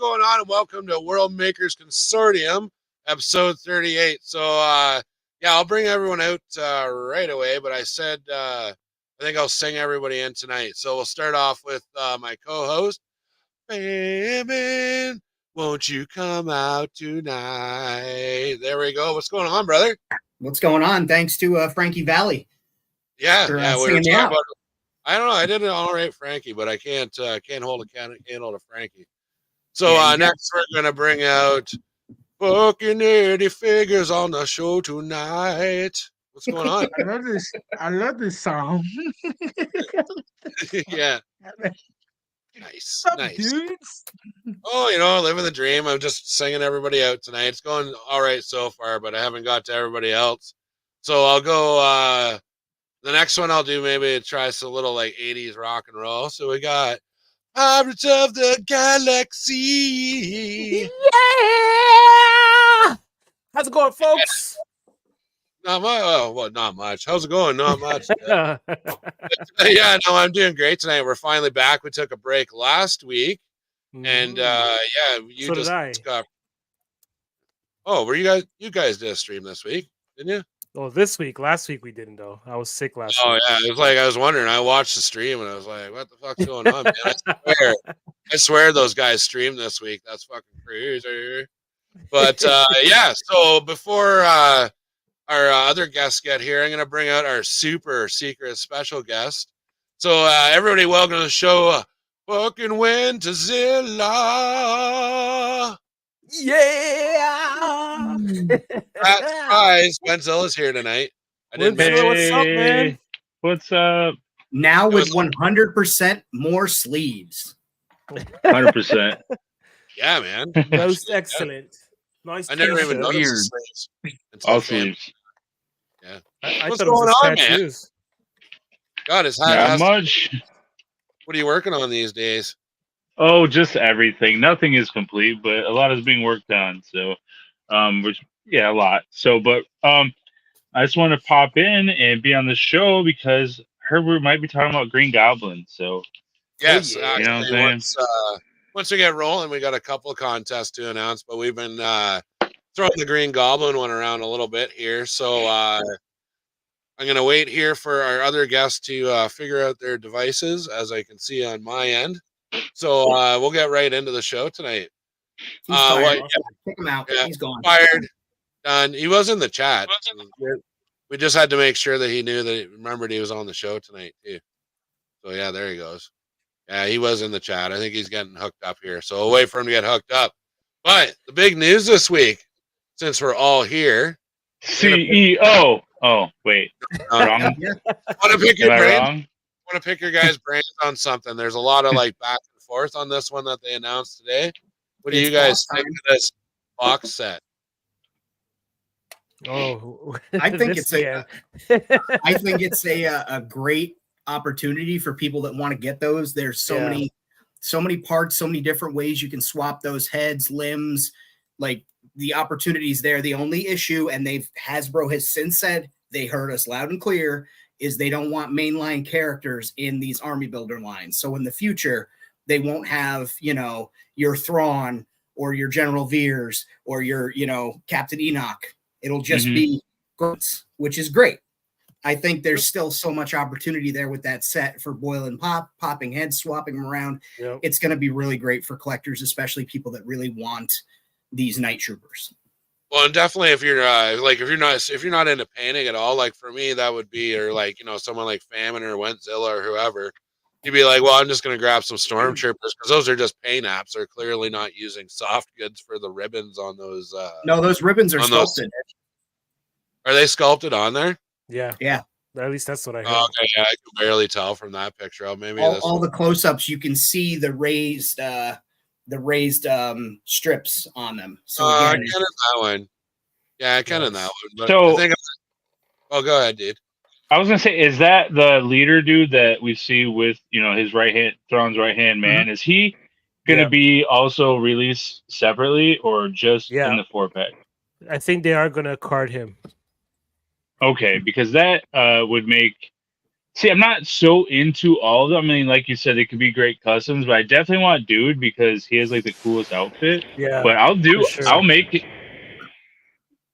going on? And welcome to World Makers Consortium, episode 38. So, I'll bring everyone out right away, but I said I think I'll sing everybody in tonight. So we'll start off with my co-host, Baman, won't you come out tonight? There we go. What's going on, brother? What's going on? Thanks to Frankie Valley. Yeah, we were talking about. I don't know. I did it all right, Frankie, but I can't hold a candle to Frankie. So next we're gonna bring out fucking Eddie Figures on the show tonight. What's going on? I love this song. Yeah. Nice. Dudes? Oh, living the dream. I'm just singing everybody out tonight. It's going all right so far, but I haven't got to everybody else. So I'll go the next one I'll do maybe try some little like 80s rock and roll. So we got Pirates of the Galaxy. Yeah! How's it going, folks? Not much. How's it going? Not much. I'm doing great tonight. We're finally back. We took a break last week. And you just got. Oh, were you guys did a stream this week, didn't you? Oh, this week. Last week we didn't though. I was sick last week. Oh yeah, it was like I was wondering. I watched the stream and I was like, "What the fuck's going on, man?" I swear those guys streamed this week. That's fucking crazy. But so before our other guests get here, I'm gonna bring out our super secret special guest. So everybody, welcome to the show, fucking Winterzilla. Yeah. Surprise, Wenzilla's here tonight. What's up, man? What's up? Now with 100% more sleeves. 100%. Yeah, man. Most excellent. Nice. I never even noticed all sleeves. Yeah. What's going on, man? God, it's not much. What are you working on these days? Oh, just everything. Nothing is complete, but a lot is being worked on. So, a lot. So, but I just want to pop in and be on the show because Herbert might be talking about Green Goblin. So, yes, you know what I'm saying? Once we get rolling, we got a couple of contests to announce, but we've been throwing the Green Goblin one around a little bit here. So, I'm going to wait here for our other guests to figure out their devices, as I can see on my end. So we'll get right into the show tonight. He's fired. Kick him out. Yeah, he's gone. Fired. Done. He was in the chat. We just had to make sure that he knew that he remembered he was on the show tonight too. So yeah, there he goes. Yeah, he was in the chat. I think he's getting hooked up here. So we'll wait for him to get hooked up. But the big news this week, since we're all here, CEO. Oh, wait. Wrong. Want to pick your brain? Want to pick your guys' brains on something? There's a lot of like back and forth on this one that they announced today. What do you guys think of this box set? Oh, I think it's a great opportunity for people that want to get those. There's so many parts, so many different ways you can swap those heads, limbs. Like the opportunities there. The only issue, and Hasbro has since said they heard us loud and clear, is they don't want mainline characters in these army builder lines. So in the future, they won't have, your Thrawn or your General Veers or your, Captain Enoch. It'll just be grunts, which is great. I think there's still so much opportunity there with that set for boil and popping heads, swapping them around. Yep. It's going to be really great for collectors, especially people that really want these Night Troopers. Well, and definitely if you're if you're not into painting at all, like for me, that would be, or like, someone like Famine or Wentzilla or whoever, you'd be like, well, I'm just going to grab some Stormtroopers because those are just paint apps. They're clearly not using soft goods for the ribbons on those. No, those ribbons are sculpted. Are they sculpted on there? Yeah. Yeah. At least that's what I heard. Oh, okay, yeah, I can barely tell from that picture. Oh, maybe all the close-ups, you can see the raised strips on them. So I kind of that one. Yeah, I kind of that one. But so, go ahead, dude. I was gonna say, is that the leader dude that we see with his right hand, Thrawn's right hand man? Is he gonna be also released separately or just in the 4-pack? I think they are gonna card him. Okay, because that would make See, I'm not so into all of them. I mean, like you said, it could be great customs, but I definitely want Dude because he has like the coolest outfit. Yeah, But for sure. I'll make it.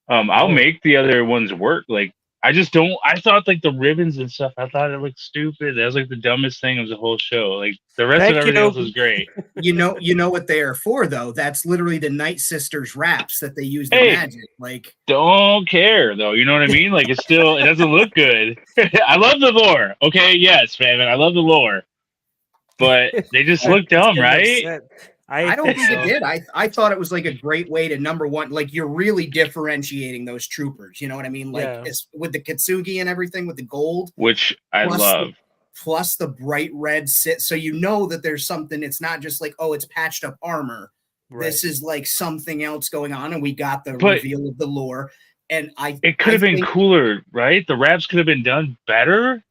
I'll make the other ones work. Like I just don't. I thought like the ribbons and stuff. I thought it looked stupid. That was like the dumbest thing of the whole show. Like the rest of everything else was great. You know what they are for though. That's literally the Night Sisters wraps that they use in Hey. Magic. Like, Don't care though. You know what I mean? Like it doesn't look good. I love the lore. Okay, yes, man. I love the lore. But they just look dumb, right? I don't think it did. I thought it was like a great way to, number one, like you're really differentiating those troopers. You know what I mean? Like with the Kitsugi and everything, with the gold, which I love. Plus the bright red sit, so you know that there's something. It's not just like, oh, it's patched up armor. Right. This is like something else going on, and we got the reveal of the lore. And it could have been cooler, right? The wraps could have been done better.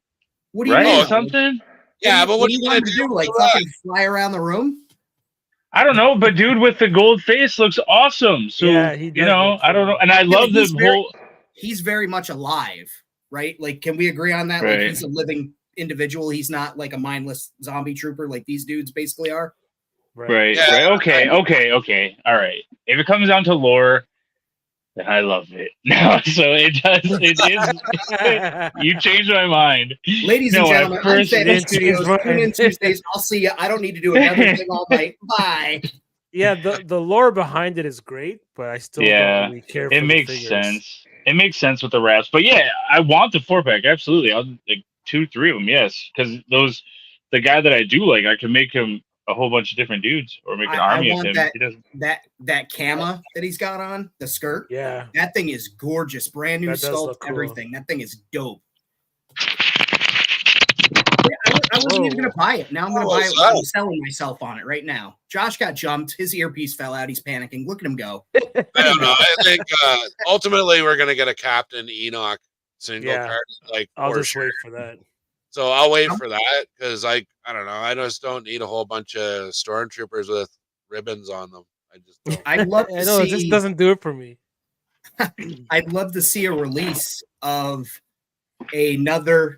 What do you mean? Something? Yeah, but what do you want to do? Like fucking fly around the room? I don't know, but dude with the gold face looks awesome. So I don't know, and I love the whole. He's very much alive, right? Like, can we agree on that? Right. Like, he's a living individual. He's not like a mindless zombie trooper like these dudes basically are. Right. Okay. All right. If it comes down to lore, then I love it. No, so it does. It is. You changed my mind, ladies and gentlemen. I'm Phantom Studios. Tune in Tuesdays. I'll see you. I don't need to do another thing all night. Bye. Yeah, the lore behind it is great, but I still don't really care. It makes sense. It makes sense with the wraps, but yeah, I want the 4-pack. Absolutely, I'll like 2, 3 of them. Yes, because the guy that I do like, I can make him a whole bunch of different dudes or make an army of him. That Kama that he's got on the skirt. Yeah, that thing is gorgeous, brand new sculpt, cool. Everything. That thing is dope. I wasn't even gonna buy it. Now I'm gonna buy it. I'm selling myself on it right now. Josh got jumped. His earpiece fell out. He's panicking. Look at him go. I don't know. I think ultimately we're gonna get a Captain Enoch single card. Like I'll just wait for that. So I'll wait for that because I don't know. I just don't need a whole bunch of stormtroopers with ribbons on them. I just don't. I'd love to see. It just doesn't do it for me. I'd love to see a release of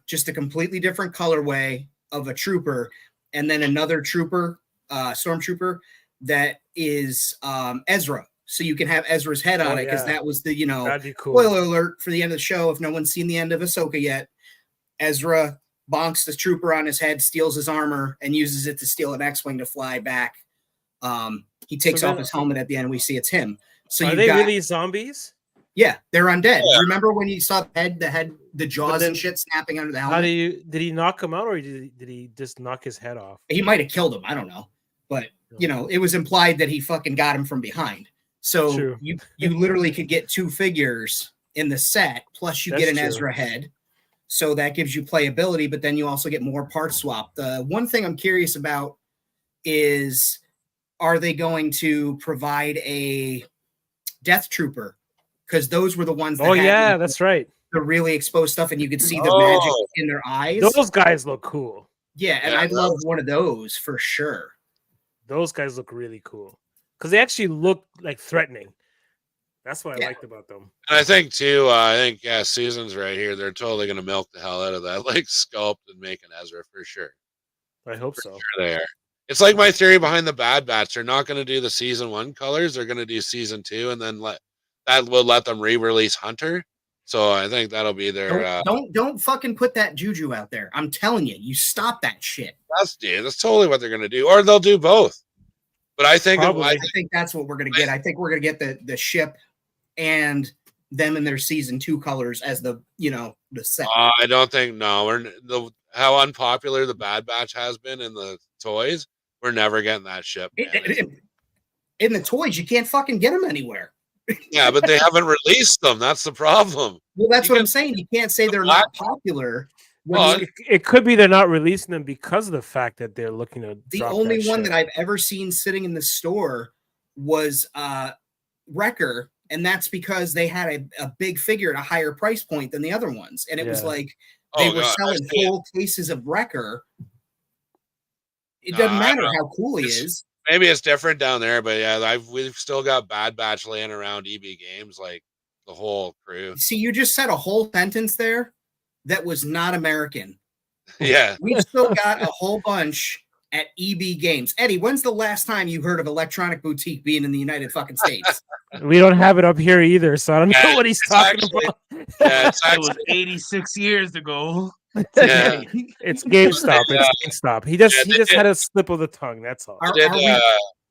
just a completely different colorway of a trooper, and then another trooper, stormtrooper that is Ezra. So you can have Ezra's head on it because that was the that'd be cool. Spoiler alert for the end of the show. If no one's seen the end of Ahsoka yet, Ezra bonks the trooper on his head, steals his armor, and uses it to steal an X-wing to fly back. He takes off his helmet at the end, and we see it's him. So are they really zombies? Yeah, they're undead. Yeah. Remember when you saw the jaws and shit snapping under the helmet? Did he knock him out, or did he just knock his head off? He might have killed him. I don't know, but it was implied that he fucking got him from behind. So you literally could get 2 figures in the set, plus you get an Ezra head. So that gives you playability, but then you also get more part swap. The one thing I'm curious about is, are they going to provide a Death Trooper? Because those were the ones that that's right. The really exposed stuff, and you could see the magic in their eyes. Those guys look cool. Yeah, and I'd love one of those for sure. Those guys look really cool. Because they actually look like threatening. That's what I liked about them. And I think too, Susan's right here. They're totally gonna milk the hell out of that, like sculpt and make an Ezra for sure. I hope so. Sure they are. It's like my theory behind the Bad Batch. They're not gonna do the season 1 colors. They're gonna do season 2, and then let them re-release Hunter. So I think that'll be their. Don't fucking put that juju out there. I'm telling you, you stop that shit. That's totally what they're gonna do, or they'll do both. But I think I think that's what we're gonna get. I think we're gonna get the ship and them in their season 2 colors as the set. I don't think how unpopular the Bad Batch has been in the toys. We're never getting that ship. In the toys, you can't fucking get them anywhere. Yeah, but they haven't released them. That's the problem. Well, that's what I'm saying. You can't say they're not popular. Well, it could be they're not releasing them because of the fact that they're looking to. The only one that I've ever seen sitting in the store was Wrecker, and that's because they had a big figure at a higher price point than the other ones, and it was like they were selling full cases of Wrecker. It doesn't matter how cool he is. Maybe it's different down there, but we've still got Bad Batch laying around EB Games, like the whole crew. See, you just said a whole sentence there that was not American. Yeah. We've still got a whole bunch at EB Games. Eddie, when's the last time you heard of Electronic Boutique being in the United fucking States? We don't have it up here either, so I don't know Yeah, what he's it's talking actually- about. Yeah, it's It was actually 86 years ago. Yeah. It's GameStop. It's GameStop. He just they had did. a slip of the tongue. That's all. Are, did, are we,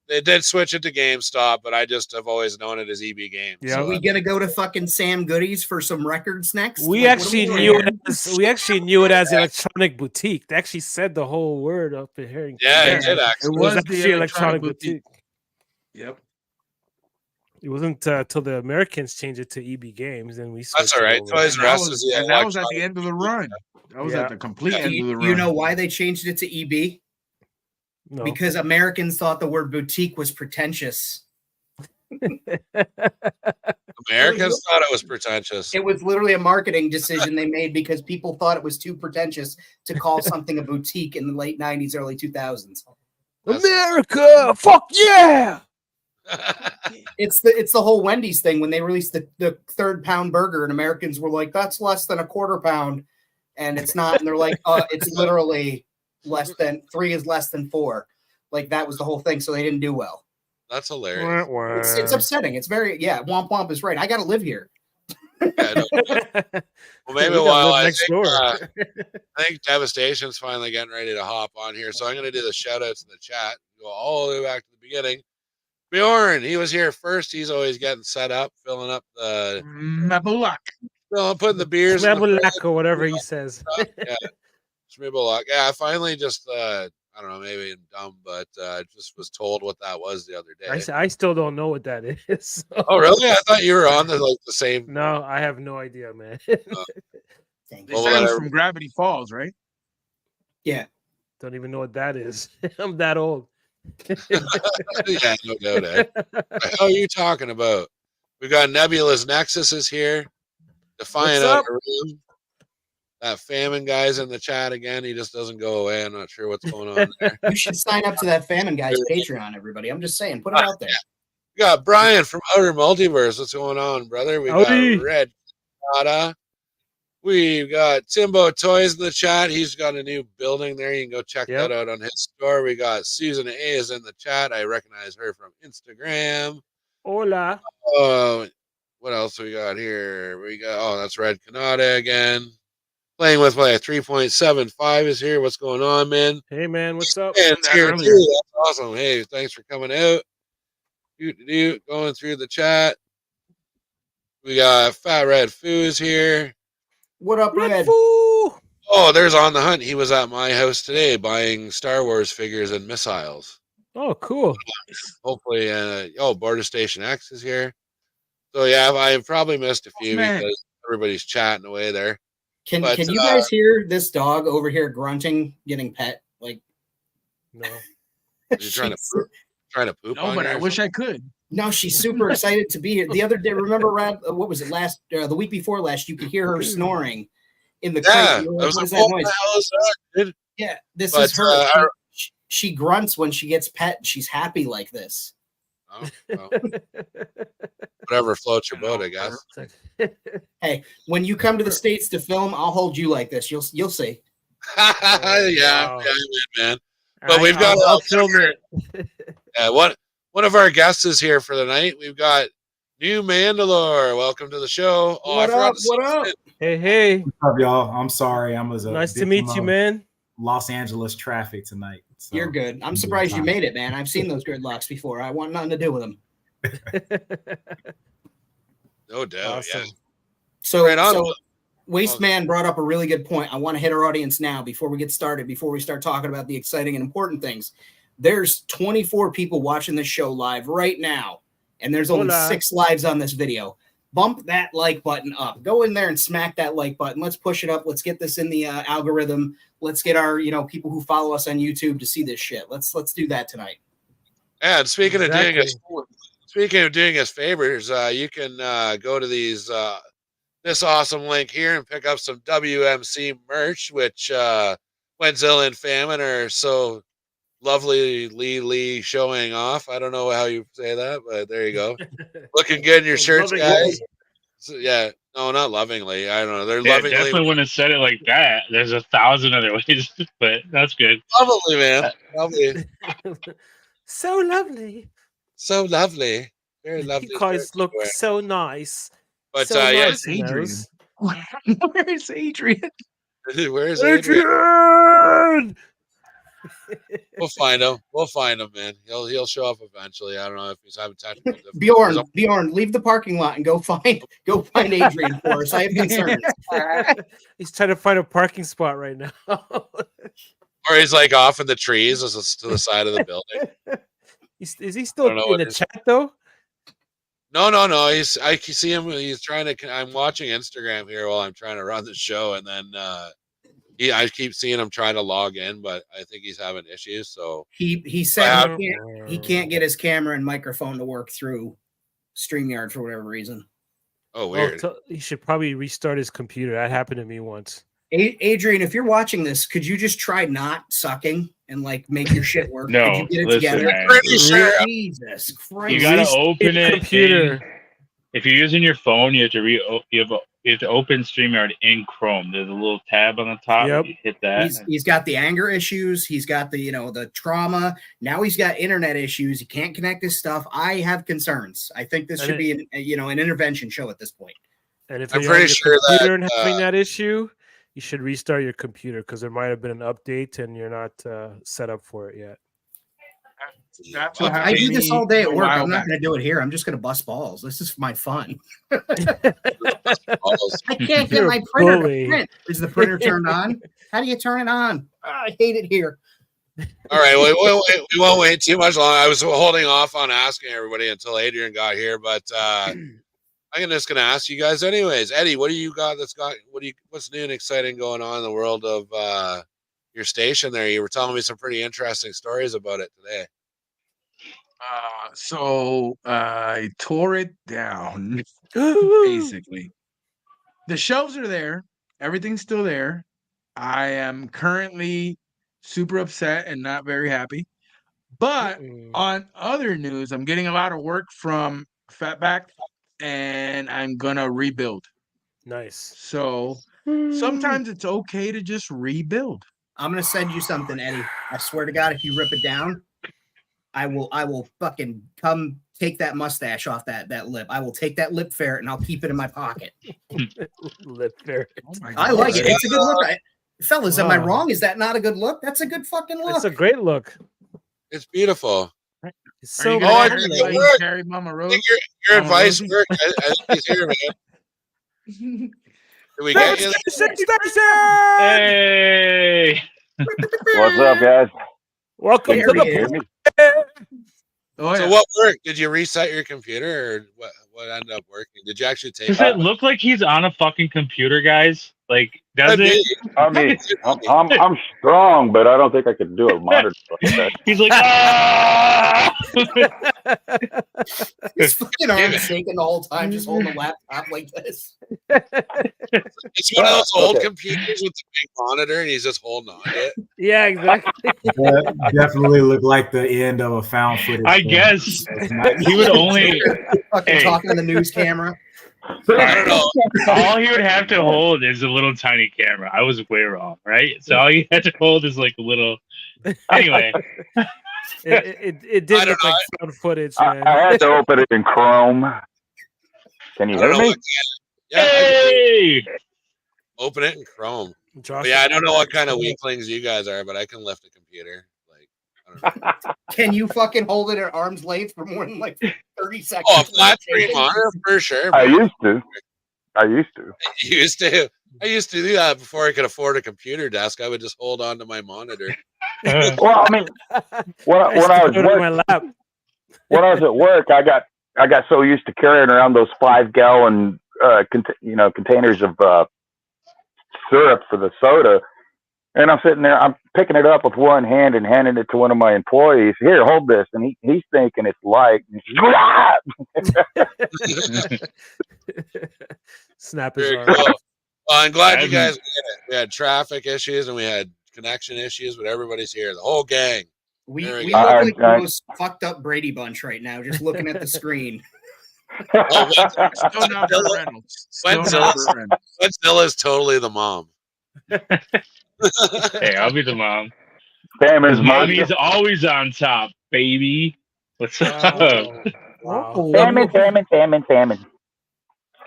they did switch it to GameStop, but I just have always known it as EB Games. Yeah. are So we gonna go to fucking Sam Goodies for some records next? We Like, what actually are we knew doing? we actually knew it as Electronic Boutique. They actually said the whole word up in here. yeah, Yeah. it did It actually. It was was actually the Electronic Electronic Boutique. Yep. It wasn't till the Americans changed it to EB Games, and we. That's switched all it right. over. Toys And R that Us was, is the and that was at the Electronic- end of the run. That was Yeah. at the complete Yeah. end of the run. You know why they changed it to EB? No. Because Americans thought the word boutique was pretentious. Americans thought it was pretentious. It was literally a marketing decision they made because people thought it was too pretentious to call something a boutique in the late 90s, early 2000s. America, fuck yeah! It's the whole Wendy's thing when they released the third pound burger and Americans were like, that's less than a quarter pound. And it's not. And they're like, it's literally less than 3 is less than 4. Like that was the whole thing. So they didn't do well. That's hilarious. It's upsetting. It's very, Womp Womp is right. I got to live here. Yeah, no, well, maybe We a gotta while. live I next think, door. I think Devastation's finally getting ready to hop on here. So I'm going to do the shout outs in the chat. Go all the way back to the beginning. Bjorn, he was here first. He's always getting set up, filling up the, Mabulak. putting the beers in the fridge. Mabulak or whatever he says. Yeah, Schmibelak. Yeah, I finally just, I don't know, maybe I'm dumb, but I just was told what that was the other day. I still don't know what that is. Oh, really? I thought you were on the same. No, I have no idea, man. Thank They you. Well, said it was whatever. from Gravity Falls, right? Don't even know what that is. I'm that old. Yeah, no doubt. What the hell are you talking about? We got Nebulous Nexus is here. Defiant What's up? Outer Room. That famine guy's in the chat again. He just doesn't go away. I'm not sure what's going on there. You should sign up to that Famine Guy's Patreon, everybody. I'm just saying, put it out there. We got Brian from Outer Multiverse. What's going on, brother? We Howdy. got Red Nada. We've got Timbo Toys in the chat. He's got a new building there. You can go check Yep. that out on his store. We got Susan A is in the chat. I recognize her from Instagram. Hola. What else we got here? We got that's Red Canada again. Playing with my 3.75 is here. What's going on, man? Hey, man, what's up? And it's that here earlier. too. That's awesome. Hey, thanks for coming out. Going through the chat. We got Fat Red Foos here. What up, Red Red? Foo! Oh, there's On the Hunt. He was at my house today buying Star Wars figures and missiles. Oh, cool. Hopefully, Border Station X is here. So yeah, I probably missed a few man. because everybody's chatting away there. Can But, you guys hear this dog over here grunting, getting pet? Like, No. Are you trying to she's- poop? Trying to poop No, on but you I or wish I could. no, she's super excited to be here. The other day, remember, Rad, what was it the week before last? You could hear her snoring in the crate. Yeah, You were I like, was what like, is that what noise? the hell is that, dude? Yeah, this But, is her. I- She grunts when she gets pet. She's happy like this. Oh, well, whatever floats your boat, I guess. Hey, when you come to the States to film, I'll hold you like this. You'll see. Yeah, wow. I'm in, man. But we've got I'll film it. One of our guests is here for the night. We've got New Mandalore. Welcome to the show. Oh, What I forgot up? to say What up? it. Hey, hey. What's up, y'all? I'm sorry. I was Nice to meet you, man. Los Angeles traffic tonight. So. You're good. I'm surprised you made it, man. I've seen those gridlocks before. I want nothing to do with them. No doubt. Awesome. Yeah. So, Right on. so Wasteman brought up a really good point. I want to hit our audience now before we get started, before we start talking about the exciting and important things. There's 24 people watching this show live right now, and there's only Hola. 6 lives on this video. Bump that like button up. Go in there and smack that like button. Let's push it up. Let's get this in the algorithm. Let's get our people who follow us on YouTube to see this shit. Let's do that tonight. And speaking Exactly. of doing us favors, you can go to this awesome link here and pick up some WMC merch, which Wenzel and Famine are so lovely showing off. I don't know how you say that, but there you go. Looking good in your shirts, Loving guys. it. So, yeah, no, not lovingly. I don't know. They're Yeah, lovingly, definitely wouldn't have said it like that. There's 1,000 other ways, but that's good. lovely, man. Lovely, So lovely. so lovely, very lovely. You guys shirt look you wear. so nice. But So yeah, nice in Adrian. those. Where's Adrian? where's Adrian? Adrian! We'll find him. We'll find him, man. He'll show up eventually. I don't know if he's having technical difficulties. Bjorn, leave the parking lot and go find Adrian for us. I have concerns. He's trying to find a parking spot right now. Or he's like off in the trees to the side of the building. Is he I still don't know in what the his- chat though? No. I can see him. He's trying to. I'm watching Instagram here while I'm trying to run the show, and then I keep seeing him trying to log in, but I think he's having issues. So He said Yeah. he can't get his camera and microphone to work through StreamYard for whatever reason. oh Well, weird. he should probably restart his computer. That happened to me once. Adrian, if you're watching this, could you just try not sucking and like make your shit work? No, could you get it listen, together? man. Pretty sure. Jesus Christ! You gotta Restart open your it. computer. If you're using your phone, you have to open StreamYard in Chrome. There's a little tab on the top. Yep. You hit that. He's got the anger issues. He's got the trauma. Now he's got internet issues. He can't connect his stuff. I have concerns. I think this And should be an intervention show at this point. And if I'm you're on pretty your sure that, computer and having that issue, you should restart your computer because there might have been an update and you're not set up for it yet. That's Look, what I happened do to this me all day a at work. while I'm not back. going to do it here. I'm just going to bust balls. This is my fun. Almost. I can't get You're my a printer bully. to print. Is the printer turned on? How do you turn it on? I hate it here. All right, well, we won't wait too much longer. I was holding off on asking everybody until Adrian got here, but I'm just gonna ask you guys anyways. Eddie, what do you got? What's new and exciting going on in the world of your station there? You were telling me some pretty interesting stories about it today. So I tore it down. Basically, the shelves are there. Everything's still there. I am currently super upset and not very happy. But on other news, I'm getting a lot of work from Fatback, and I'm gonna rebuild. Nice. So sometimes it's okay to just rebuild. I'm going to send you something, Eddie. I swear to God, if you rip it down, I will fucking come take that mustache off that lip. I will take that lip ferret and I'll keep it in my pocket. Lip ferret. Oh my I like it. Yeah. It's a good look. Fellas, am I Wow. wrong? Is that not a good look? That's a good fucking look. It's a great look. It's beautiful. It's Are so you Oh, I gonna think manly. it worked. carry Mama I Rose? think your Oh, advice Rosie. worked. I think he's here, man. Did we get you? Station! Hey, What's up, guys? Welcome There to he the is. Hear me? Oh, So yeah. what worked? Did you reset your computer, or what ended up working? Did you actually take does it look like he's on a fucking computer, guys? Like, does it? I mean, I'm strong, but I don't think I could do a monitor like that. He's like, ah! His fucking arms shaking the whole time, just holding the laptop like this. It's one of those old Okay. computers with the big monitor, and he's just holding on to it. Yeah, exactly. That definitely looked like the end of a found footage. I film. guess It's not- he would only. Fucking Hey. talking on the news camera. I don't know. All he would have to hold is a little tiny camera. I was way wrong, right? So all you had to hold is like a little. Anyway, It did I don't look know. like found footage, I man. had to open it in Chrome. Can you I don't hear know me? what yeah, I can hey, open it in Chrome. Josh, But yeah, I don't know what kind of weaklings you guys are, but I can lift a computer. Like, I don't know. Can you fucking hold it at arm's length for more than like 30 seconds? Oh, a flat screen monitor for sure. I man. used to. I used to do that before I could afford a computer desk. I would just hold on to my monitor. Well, I mean, when I was put it on my lap. when I was at work, I got so used to carrying around those 5-gallon containers of syrup for the soda, and I'm sitting there, I'm picking it up with one hand and handing it to one of my employees. Here, hold this, and he's thinking it's light. Snap his Very arm. cool. Well, I'm glad you I'm- guys made it. We had traffic issues and we had connection issues, but everybody's here. The whole gang. We There we look go. like the I- most fucked up Brady Bunch right now, just looking at the screen. Still not Burt Reynolds. Still not Burt Reynolds. Godzilla's totally the mom. Hey, I'll be the mom. Salmon's Mommy's always on top, baby. What's up? Wow. Salmon.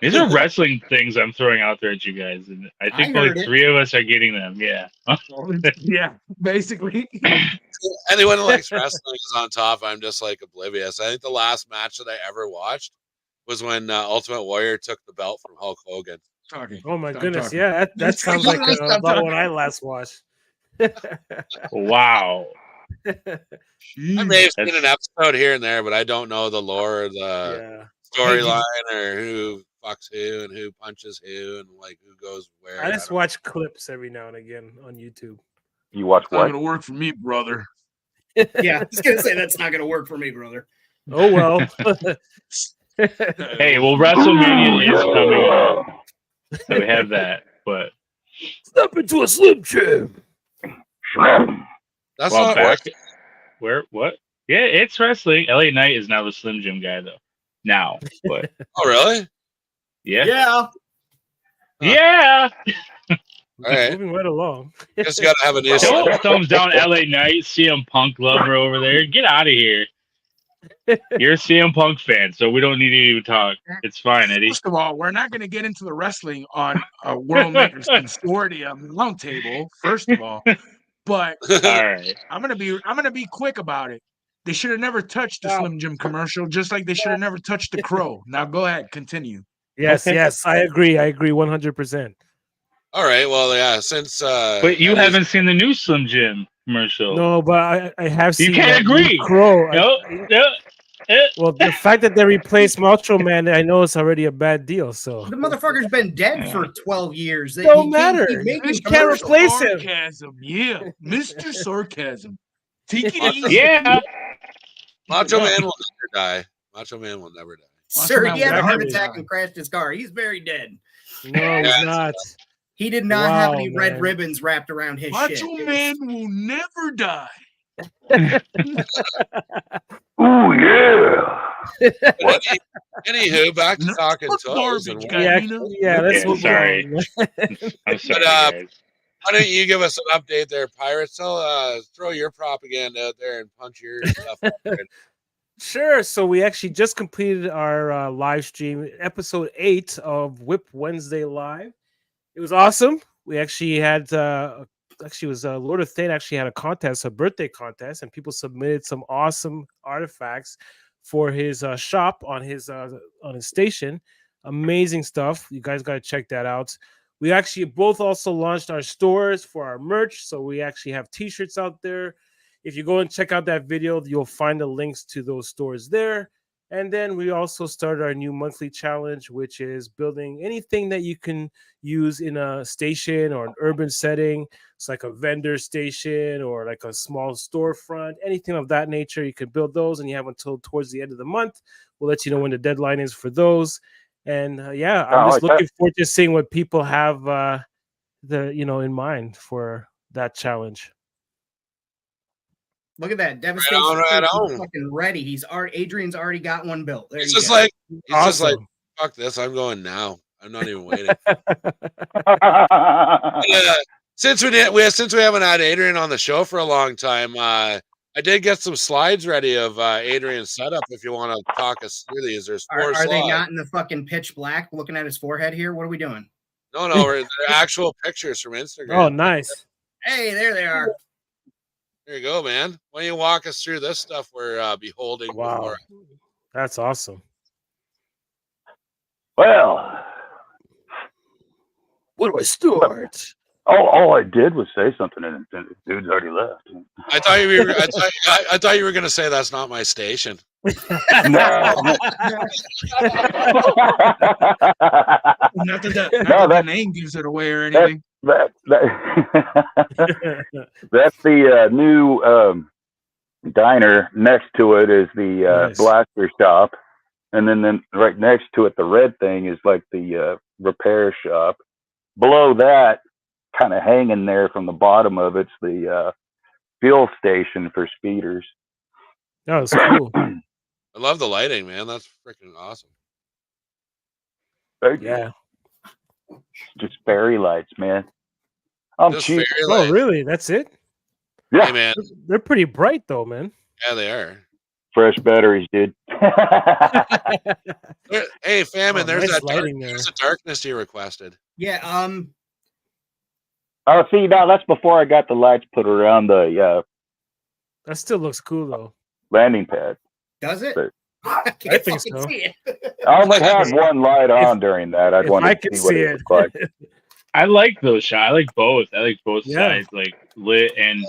These are wrestling things I'm throwing out there at you guys, and I think I heard only it. 3 of us are getting them. Yeah. Yeah, basically. Anyone who likes wrestling is on top. I'm just like oblivious. I think the last match that I ever watched was when Ultimate Warrior took the belt from Hulk Hogan. Talking. Oh my Stop goodness! talking. Yeah, that sounds like about what I last watched. Wow. I may have seen an episode here and there, but I don't know the lore or the Yeah, storyline or who fucks who and who punches who and like who goes where. I just don't- watch clips every now and again on YouTube. You watch It's not what? gonna work for me, brother. Yeah, I was gonna say that's not gonna work for me, brother. Oh well. Hey, well, WrestleMania is coming up, so we have that. But Step into a Slim Jim. That's well, not back where what? Yeah, it's wrestling. LA Knight is now the Slim Jim guy, though. Now, but Oh, really? yeah, Yeah. All right. Moving right along. Just got to have a new. Don't thumbs down LA Knight, CM Punk lover over there. Get out of here. You're a CM Punk fan, so we don't need to even talk. It's fine, Eddie. First of all, we're not going to get into the wrestling on a World Makers Consortium roundtable. First of all, but All right. I'm gonna be quick about it. They should have never touched the Slim Jim commercial, just like they should have never touched the Crow. Now go ahead, continue. Yes, yes, I agree. I agree 100%. All right. Well, yeah. Since But you haven't seen the new Slim Jim commercial. No, but I have seen. You can't that new agree. Crow. No. Well, the fact that they replaced Macho Man, I know it's already a bad deal. So The motherfucker's been dead for 12 years. Don't He can't matter. keep making You can't commercials. replace him. Sarcasm, yeah, Mr. Sarcasm. Take it easy. Yeah. Macho Man will never die. Macho Man will never die. Sir, Macho he had Man a heart will attack never and crashed his car. He's very dead. no, he's not. He did not have Wow, any man. red ribbons wrapped around his Macho shit. Man will never die. Ooh, yeah. Anywho, back to No, talking fuck toys. garbage, And guy. Yeah, you know? yeah. Let's Okay, move sorry. on. I'm sorry, guys. why don't you give us an update there, Pirates? Throw your propaganda out there and punch your stuff. Out there. Sure. So we actually just completed our live stream, episode 8 of Whip Wednesday Live. It was awesome. We actually had it was Lord of Thane actually had a contest, a birthday contest, and people submitted some awesome artifacts for his shop on his station. Amazing stuff. You guys got to check that out. We actually both also launched our stores for our merch, so we actually have t-shirts out there. If you go and check out that video, you'll find the links to those stores there. And then we also started our new monthly challenge, which is building anything that you can use in a station or an urban setting. It's like a vendor station or like a small storefront, anything of that nature. You can build those, and you have until towards the end of the month. We'll let you know when the deadline is for those. And yeah, I'm just looking forward to seeing what people have in mind for that challenge. Look at that. Devastation. Right on. He's fucking ready. Adrian's already got one built. There It's you just go. like he's just like Awesome. fuck this. I'm going now. I'm not even waiting. Since we haven't had Adrian on the show for a long time, I did get some slides ready of Adrian's setup. If you want to talk us through these, there's 4 Are slides. they not in the fucking pitch black looking at his forehead here? What are we doing? No, they're actual pictures from Instagram. Oh, nice. Hey, there they are. There you go, man. Why don't you walk us through this stuff we're beholding? Wow. Before? That's awesome. Well, Where do I start? all I did was say something, and the dude's already left. I thought you were. I thought you were going to say that's not my station. No. Not that No, the name gives it away or anything. That's the new diner. Next to it is the Nice. blaster shop, and then right next to it, the red thing is like the repair shop. Below that, kind of hanging there from the bottom of it's the fuel station for speeders. That was cool. I love the lighting, man. That's freaking awesome. Yeah. Just fairy lights, man. I'm Just cheap. fairy Oh, lights. really? That's it? Yeah, Hey man, They're pretty bright though, man. yeah, they are. fresh batteries, dude. Hey, Famine, Oh, there's nice that lighting there. there's the darkness you requested. Yeah. Oh, see, now that's before I got the lights put around the That still looks cool though. landing pad. Does it? But- I can't I think fucking so. see it. I only had one light on during that. I'd If want I to could see what see it it. looked like. I like those shots. I like both. I like both Yeah. sides, like lit and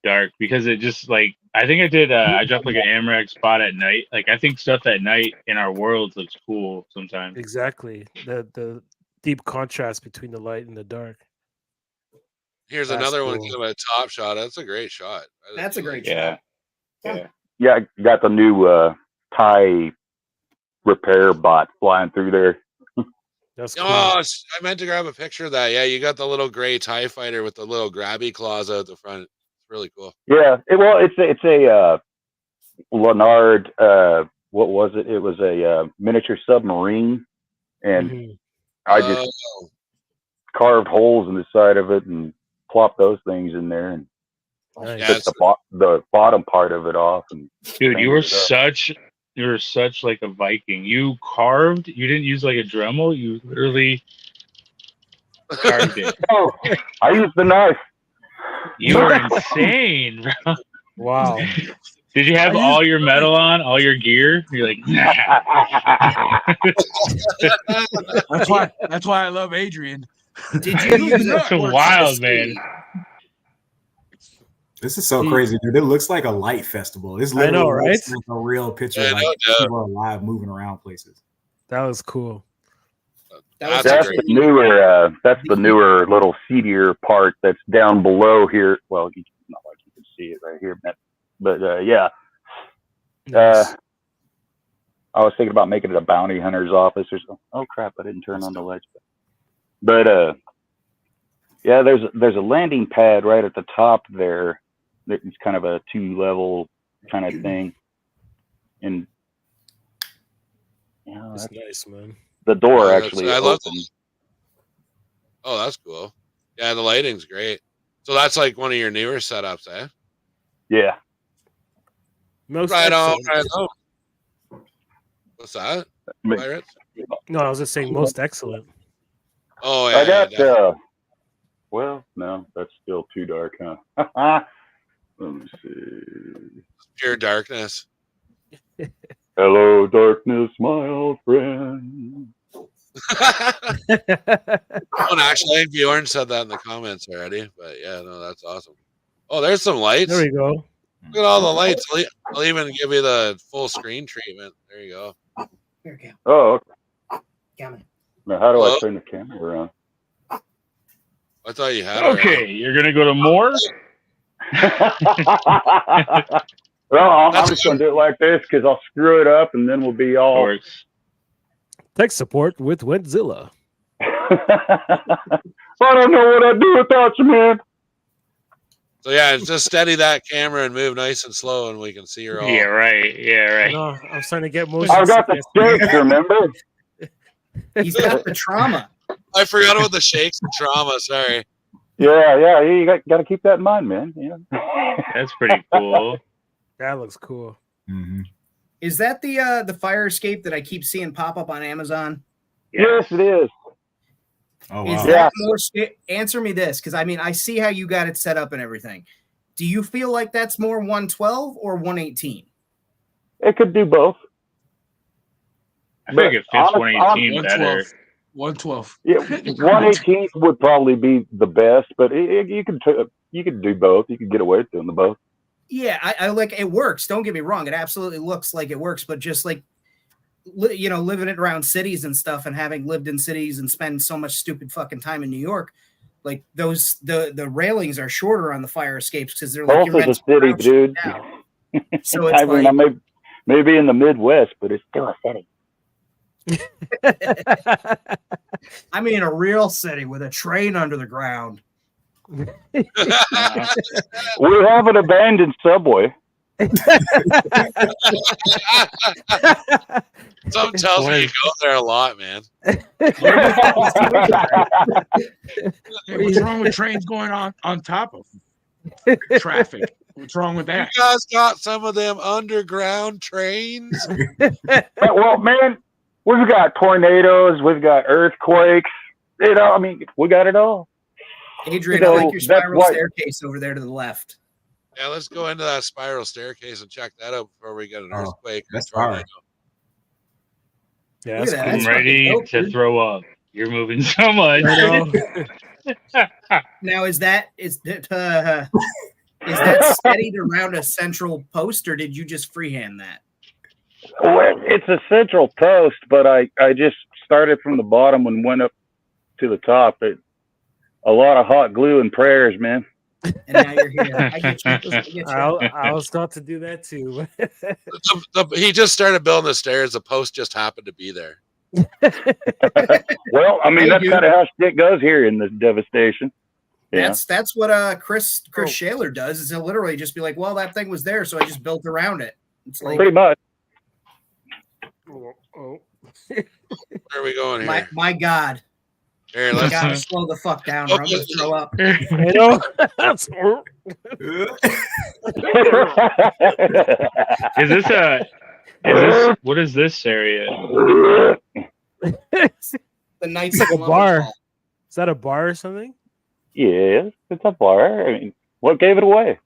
dark, because it just like I think I did. I dropped like an Amrex spot at night. Like I think stuff at night in our world looks cool sometimes. Exactly. The deep contrast between the light and the dark. Here's That's another one, cool. kind of a top shot. That's a great shot. I That's a do great like Yeah, Yeah. yeah. Yeah, I got the new Thai repair bot flying through there. That's it. cool. Oh, I meant to grab a picture of that. Yeah, you got the little gray TIE fighter with the little grabby claws out the front. It's really cool. Yeah, it's a Leonard. What was it? It was a miniature submarine, and Mhm. I just Oh, carved holes in the side of it and plopped those things in there and Nice. Yeah, took the bottom part of it off. And Dude, you were painted it up. such like a Viking. You carved. You didn't use like a Dremel. You literally carved it. Oh, I used the knife. You were insane, bro. Wow. Did you have all your metal on, all your gear? You're like, nah. That's why I love Adrian. Did you use That's it? wild, man. This is so crazy, dude. It looks like a light festival. This I know, literally looks right? like a real picture, Yeah, like no doubt. people are alive moving around places. That was cool. That was That's That's a the great. newer. That's the newer little seedier part that's down below here. Well, not like you can see it right here, but yeah. Nice. I was thinking about making it a bounty hunter's office or something. Oh crap! I didn't turn on the lights. But yeah, there's a landing pad right at the top there. It's kind of a 2-level kind of thing, and That's nice, man. the door Yeah, actually I love opens. Oh, that's cool. Yeah, the lighting's great. So that's like one of your newer setups, eh? Yeah, Most Right on, excellent. right on. What's that? Me- Pirates? No, I was just saying most excellent. Oh yeah. I got. yeah, Well, no, that's still too dark, huh? Let me see. pure darkness. Hello, darkness, my old friend. Oh, and actually, I think Bjorn said that in the comments already. But yeah, no, that's awesome. Oh, there's some lights. There we go. Look at all the lights. I'll even give you the full screen treatment. There you go. Here, Cam. Oh, okay. Camera. Now how do Hello? I turn the camera around? I thought you had it. Okay, you're gonna go to more. Well, I'm That's just going to do it like this because I'll screw it up and then we'll be all. Works. Tech support with Wentzilla. I don't know what I'd do without you, man. So yeah, just steady that camera and move nice and slow, and we can see her all. Yeah, right. Yeah, right. No, I'm starting to get motion I've got the sickness. shakes, remember? He's got the trauma. I forgot about the shakes and trauma. Sorry. Yeah, you got to keep that in mind, man. Yeah. That's pretty cool. That looks cool. Mm-hmm. Is that the fire escape that I keep seeing pop up on Amazon? Yes, it is. Oh Is wow. Yeah. that more? Answer me this, because I mean I see how you got it set up and everything. Do you feel like that's more 112 or 118? It could do both. I think it fits Honest- 118 better. 112. Yeah, 118 would probably be the best, but you can do both. You can get away with doing the both. Yeah, I like it works. Don't get me wrong; it absolutely looks like it works. But just like living it around cities and stuff, and having lived in cities and spend so much stupid fucking time in New York, like those the railings are shorter on the fire escapes because they're like Also the city, dude. So it's I mean, like, I may be in the Midwest, but it's still a city. I'm in a real city with a train under the ground. We have an abandoned subway. Something tells me you go there a lot, man. Hey, what's wrong with trains going on top of traffic? What's wrong with You that? guys got some of them underground trains? Well, man, we've got tornadoes, we've got earthquakes. You know, I mean, we got it all. Adrian, So I like your that's spiral why- staircase over there to the left. Yeah, let's go into that spiral staircase and check that out before we get an Oh, earthquake. or that's tornado. fire. Yeah, Look that's at that. cool. I'm That's ready fucking dope, to dude. throw up. You're moving so much. I know. Now, is that steadied around a central post, or did you just freehand that? Well, it's a central post, but I just started from the bottom and went up to the top. A lot of hot glue and prayers, man. And now you're here. I get you. I get you. I was about to do that too. He just started building the stairs. The post just happened to be there. Well, I mean, Hey, that's dude. kind of how shit goes here in this devastation. Yeah. That's what Chris Shaler does. Is he'll literally just be like, "Well, that thing was there, so I just built around it." It's like Pretty much. Oh. Where are we going here? my God, Here, you let's. gotta slow the fuck down, or I'm gonna throw up. I know. Is this what is this area? The Knights It's like of a Columbus bar. Hall. Is that a bar or something? Yeah, it's a bar. I mean, what gave it away?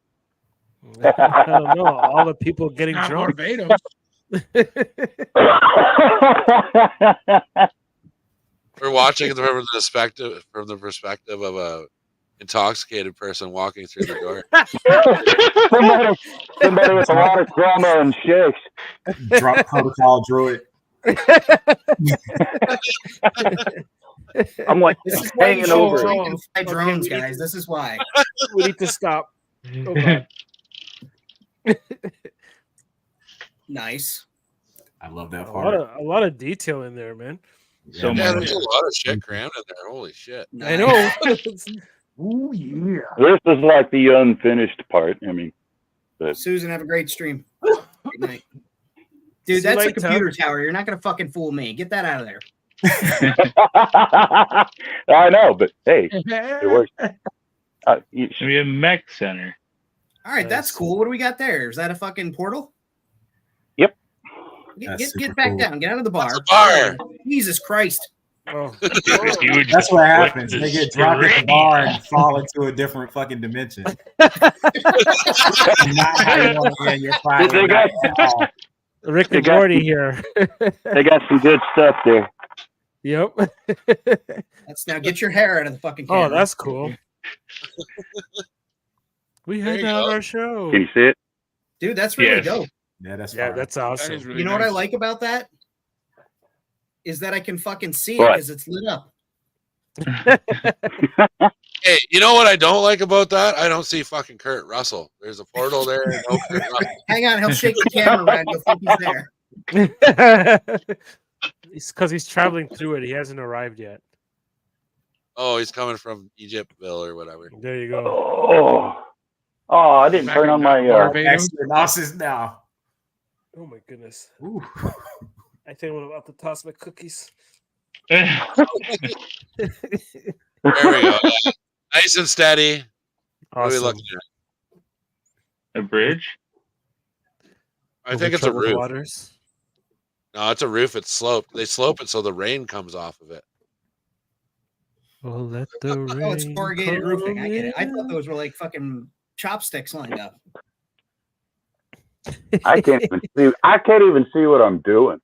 I don't know. All the people getting Not drunk. Barbados. We're watching from the perspective of a intoxicated person walking through the door. somebody with a lot of trauma and shakes. Drop protocol druid. I'm like This is why you hanging should over. drink and fly Okay, drones, we need guys. This is why. We need to stop. Oh, God. Nice. I love that A part. lot of detail in there, man. So Yeah, much. there's a lot of shit crammed in there. Holy shit. I know. Ooh, yeah. This is like the unfinished part. I mean, Susan, have a great stream. Good night. Dude, See you that's a later. computer tower. You're not gonna fucking fool me. Get that out of there. I know, but hey, it works. Should be a mech center. All right, that's Nice. cool. What do we got there? Is that a fucking portal? Yep. That's Get super back cool. down. Get out of the bar. That's a bar. Jesus Christ. Oh. Huge That's what flip happens. the They get dropped at the screen. bar and fall into a different fucking dimension. Not how you want to end your fight. They got- Rick They and got- Morty here. They got some good stuff there. Yep. Let's now get your hair out of the fucking Oh, camera. that's cool. We There had you that on go. our show. Can you see it? Dude, that's really Yes. dope. Yeah, that's Yeah, fire. that's That awesome. is really You know what I nice. like about that? Is that I can fucking see it What? because it's lit up. Hey, you know what I don't like about that? I don't see fucking Kurt Russell. There's a portal there. And no Kurt Russell. Hang on, he'll shake the camera around. You'll think he's there. It's because he's traveling through it. He hasn't arrived yet. Oh, he's coming from Egyptville or whatever. There you go. I didn't turn on my. Barbados. Extra now. Oh my goodness. Ooh. I think I'm about to toss my cookies. There we go. Yeah. Nice and steady. What are we Awesome. looking at? A bridge? I think it's a Troubled roof. waters. No, it's a roof. It's sloped. They slope it so the rain comes off of it. Oh, let the rain Oh, it's corrugated roofing. I get it. I come thought in. those were like fucking chopsticks lined up. I can't even see. I can't even see what I'm doing.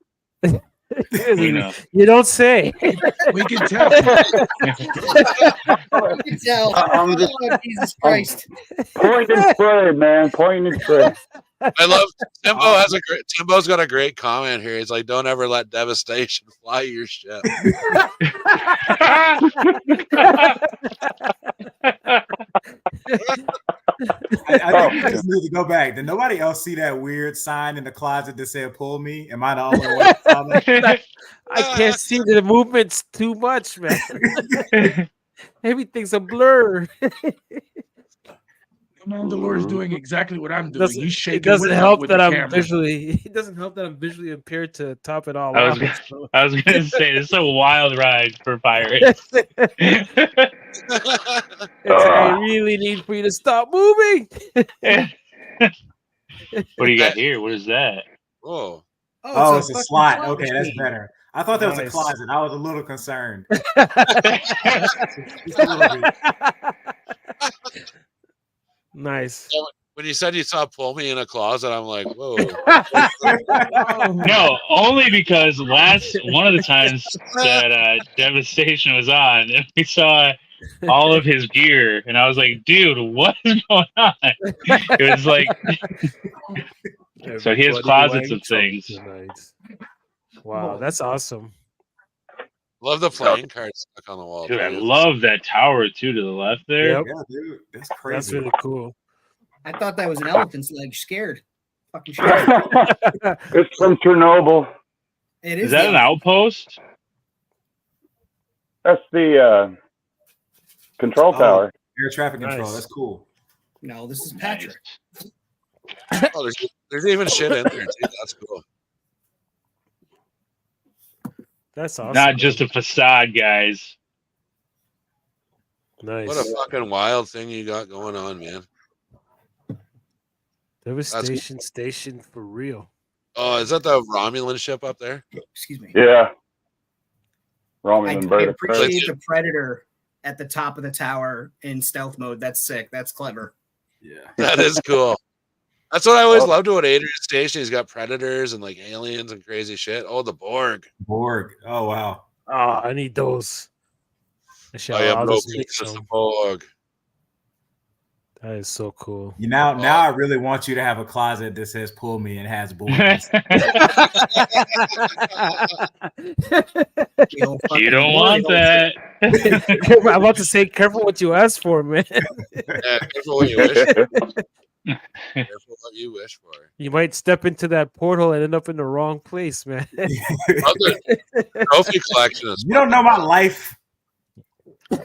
We know. You don't say. We can tell. You can tell. I'm just- Oh, Jesus Christ. Point and pray, man. Point and pray. I love Timbo's got a great comment here. He's like, "Don't ever let devastation fly your ship." I think you just need to go back. Did nobody else see that weird sign in the closet that said "Pull me"? Am I the only one that saw that? I can't see the movements too much, man. Everything's a blur. Mandalore's doing exactly what I'm doing. Doesn't, He's shaking. it doesn't with help with that the I'm camera. visually. It doesn't help that I'm visually impaired to top it all I was off. gonna- so- I was gonna say this is a wild ride for Pirates. It's like, I really need for you to stop moving. What do you got here? What is that? Whoa. Oh, it's a fucking slot. slot Okay, that's machine. better. I thought that was a Nice. closet. I was a little concerned. Just a little bit. Nice. When you said you saw pull me in a closet, I'm like, whoa. No, only because one of the times that Devastation was on, and we saw all of his gear, and I was like, dude, what is going on? It was like, so he has Everybody closets of likes something things. tonight. Wow, that's awesome. Love the playing cards stuck on the wall. Dude, I too. love that tower too to the left there. Yep. Yeah, dude, that's That's crazy. really cool. I thought that was an elephant's leg. Scared. Fucking shit. It's from Chernobyl. It Is that an outpost? That's the control Oh. tower. Air traffic control. Nice. That's cool. No, this is Patrick. Oh, there's even shit in there, too. That's cool. That's awesome. Not just a facade, guys. Nice. What a fucking wild thing you got going on, man. Devastation station for real. Oh, is that the Romulan ship up there? Excuse me. Yeah. I Romulan bird of prey. appreciate the predator at the top of the tower in stealth mode. That's sick. That's clever. Yeah. That is cool. That's what I always loved about Adrian Station. He's got predators and like aliens and crazy shit. Oh, the Borg. Borg. Oh wow. Oh, I need those. Oh, yeah, I'll bro. just mix It's the them. Borg. That is so cool. You now I really want you to have a closet that says "pull me" and has Borg. You don't want that. I'm about to say, careful what you ask for, man. Yeah, careful what you wish for. Careful what you wish for. You might step into that portal and end up in the wrong place, man. Other trophy collection is You don't know my life. You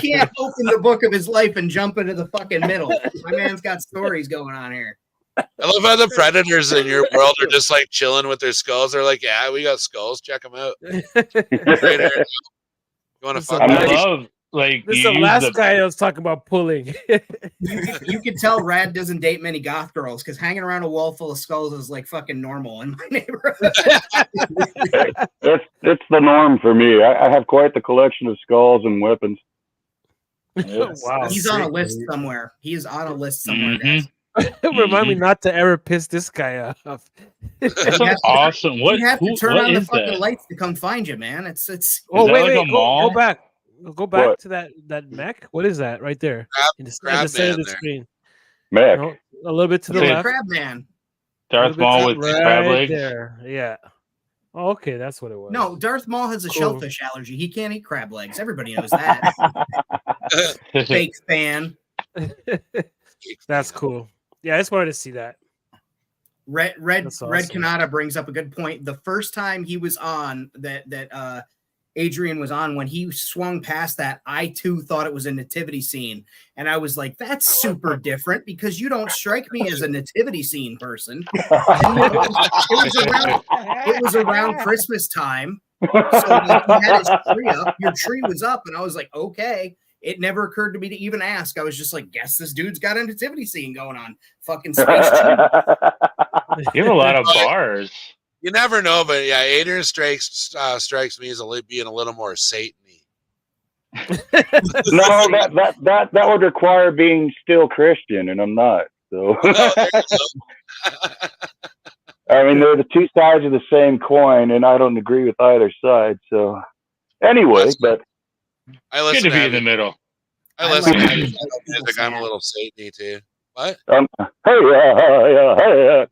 can't open the book of his life and jump into the fucking middle. My man's got stories going on here. I love how the predators in your world are just like chilling with their skulls. They're like, yeah, we got skulls. Check them out. Right here. You want to This fuck is I Nice. love like This is you the use last the- guy I was talking about pulling. You can tell Rad doesn't date many goth girls because hanging around a wall full of skulls is like fucking normal in my neighborhood. It's the norm for me. I have quite the collection of skulls and weapons. Wow. He's on a list somewhere. He is on a list somewhere, guys. Remind me not to ever piss this guy off. That's You have to- awesome. What? You have to who- turn what on the is fucking that? lights to come find you, man. It's Oh that wait, like a wait, mall? go back. Go back What? to that mech. What is that right there? In the Crab center of man the there. screen. Mac. No, a little bit to the Okay. left. Crab Man. Darth A little Maul bit with to- crab right legs. there. Yeah. Oh, okay, that's what it was. No, Darth Maul has a Cool. shellfish allergy. He can't eat crab legs. Everybody knows that. Fake fan. That's cool. Yeah, I just wanted to see that. Red That's awesome. Kanata brings up a good point. The first time he was on that Adrian was on, when he swung past that, I too thought it was a nativity scene. And I was like, that's super different because you don't strike me as a nativity scene person. And it was around Christmas time. So like, he had his tree up. Your tree was up. And I was like, okay. It never occurred to me to even ask. I was just like, guess this dude's got a nativity scene going on. Fucking Space Jam. You have a lot of bars. You never know, but yeah, Adrian strikes me as being a little more Satan-y. No, that would require being still Christian, and I'm not. So Oh, there you go. I mean, they're the two sides of the same coin, and I don't agree with either side. So anyway, but I Good listen to to be in the heavy, middle. I listen to like heavy it. music. I'm a little Satan-y too. What? hey,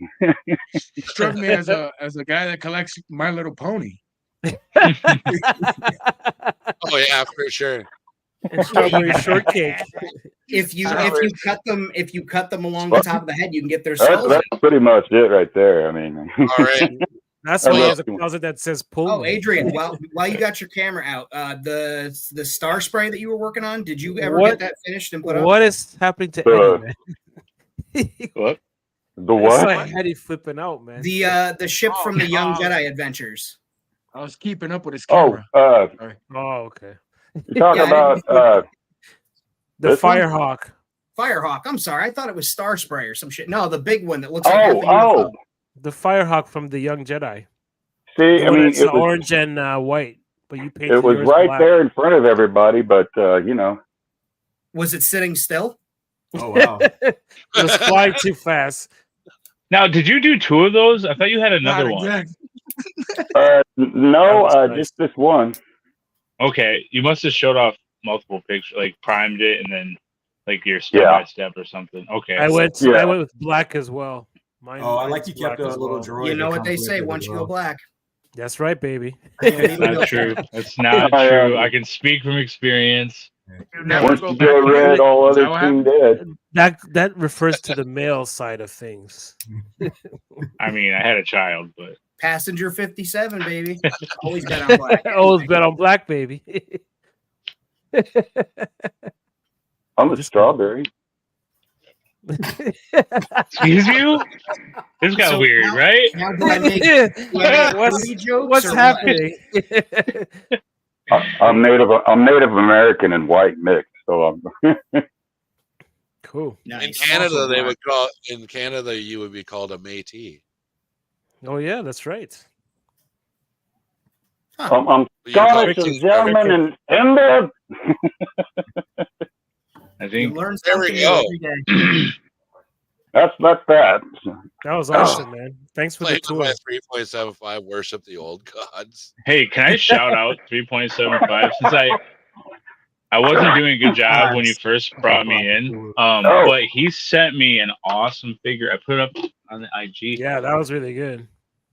Struck me as a guy that collects My Little Pony. Oh yeah, for sure. And strawberry shortcake. If you cut them along the top of the head, you can get their skulls. that's pretty much it right there. I mean, All right. That's I why he love has a you. closet that says pull. Oh, me. Adrian, while you got your camera out, the star spray that you were working on, did you ever What- get that finished and put up? What is happening to Uh, Eddie, man? What? The I what? saw Eddie flipping out, man. The ship Oh, from the Young oh. Jedi Adventures. I was keeping up with his Oh, camera. Oh, okay. you're talking Yeah, I didn't about The This one? Firehawk. Firehawk. I'm sorry, I thought it was Star Spray or some shit. No, the big one that looks like half a oh. UFO. The Firehawk from the Young Jedi. See, The I one mean, that's it was orange and white, but you painted it was yours right black. there in front of everybody, but you know, Was it sitting still? Oh wow. It was flying too fast. Now, did you do 2 of those? I thought you had Not another one. exactly. no, That was nice. just this one. Okay, you must have showed off multiple pictures, like primed it, and then like your step by step or something. Okay. I went Yeah. with black as well. Mine, Oh, I mine's like you kept black a as little well. droid. You know that what they comes say, with it once as you go well. black. That's right, baby. That's not true. That's not I, true. I can speak from experience. Never Once go you back go and red, edit. all Is that other what team happened? dead. That refers to the male side of things. I mean, I had a child, but Passenger 57, baby. Always been on black. Always bet on black, baby. I'm a strawberry. excuse you? This got So weird, now- right? Now do I make, do I make What's- booty jokes What's or what? happening? I'm Native American and white mixed, so I'm Cool. In Nice. Canada, also they black. would call in Canada you would be called a Métis. Oh yeah, that's right. I'm You're Scottish called- and German and India. I You think learn There we something new go. every day. That's that. That was awesome, man. Thanks for the Played tour. by 3.75 worship the old gods. hey, can I shout out 3.75 since I wasn't doing a good job when you first brought me in. Oh. But he sent me an awesome figure. I put it up on the IG. Yeah, that was really good.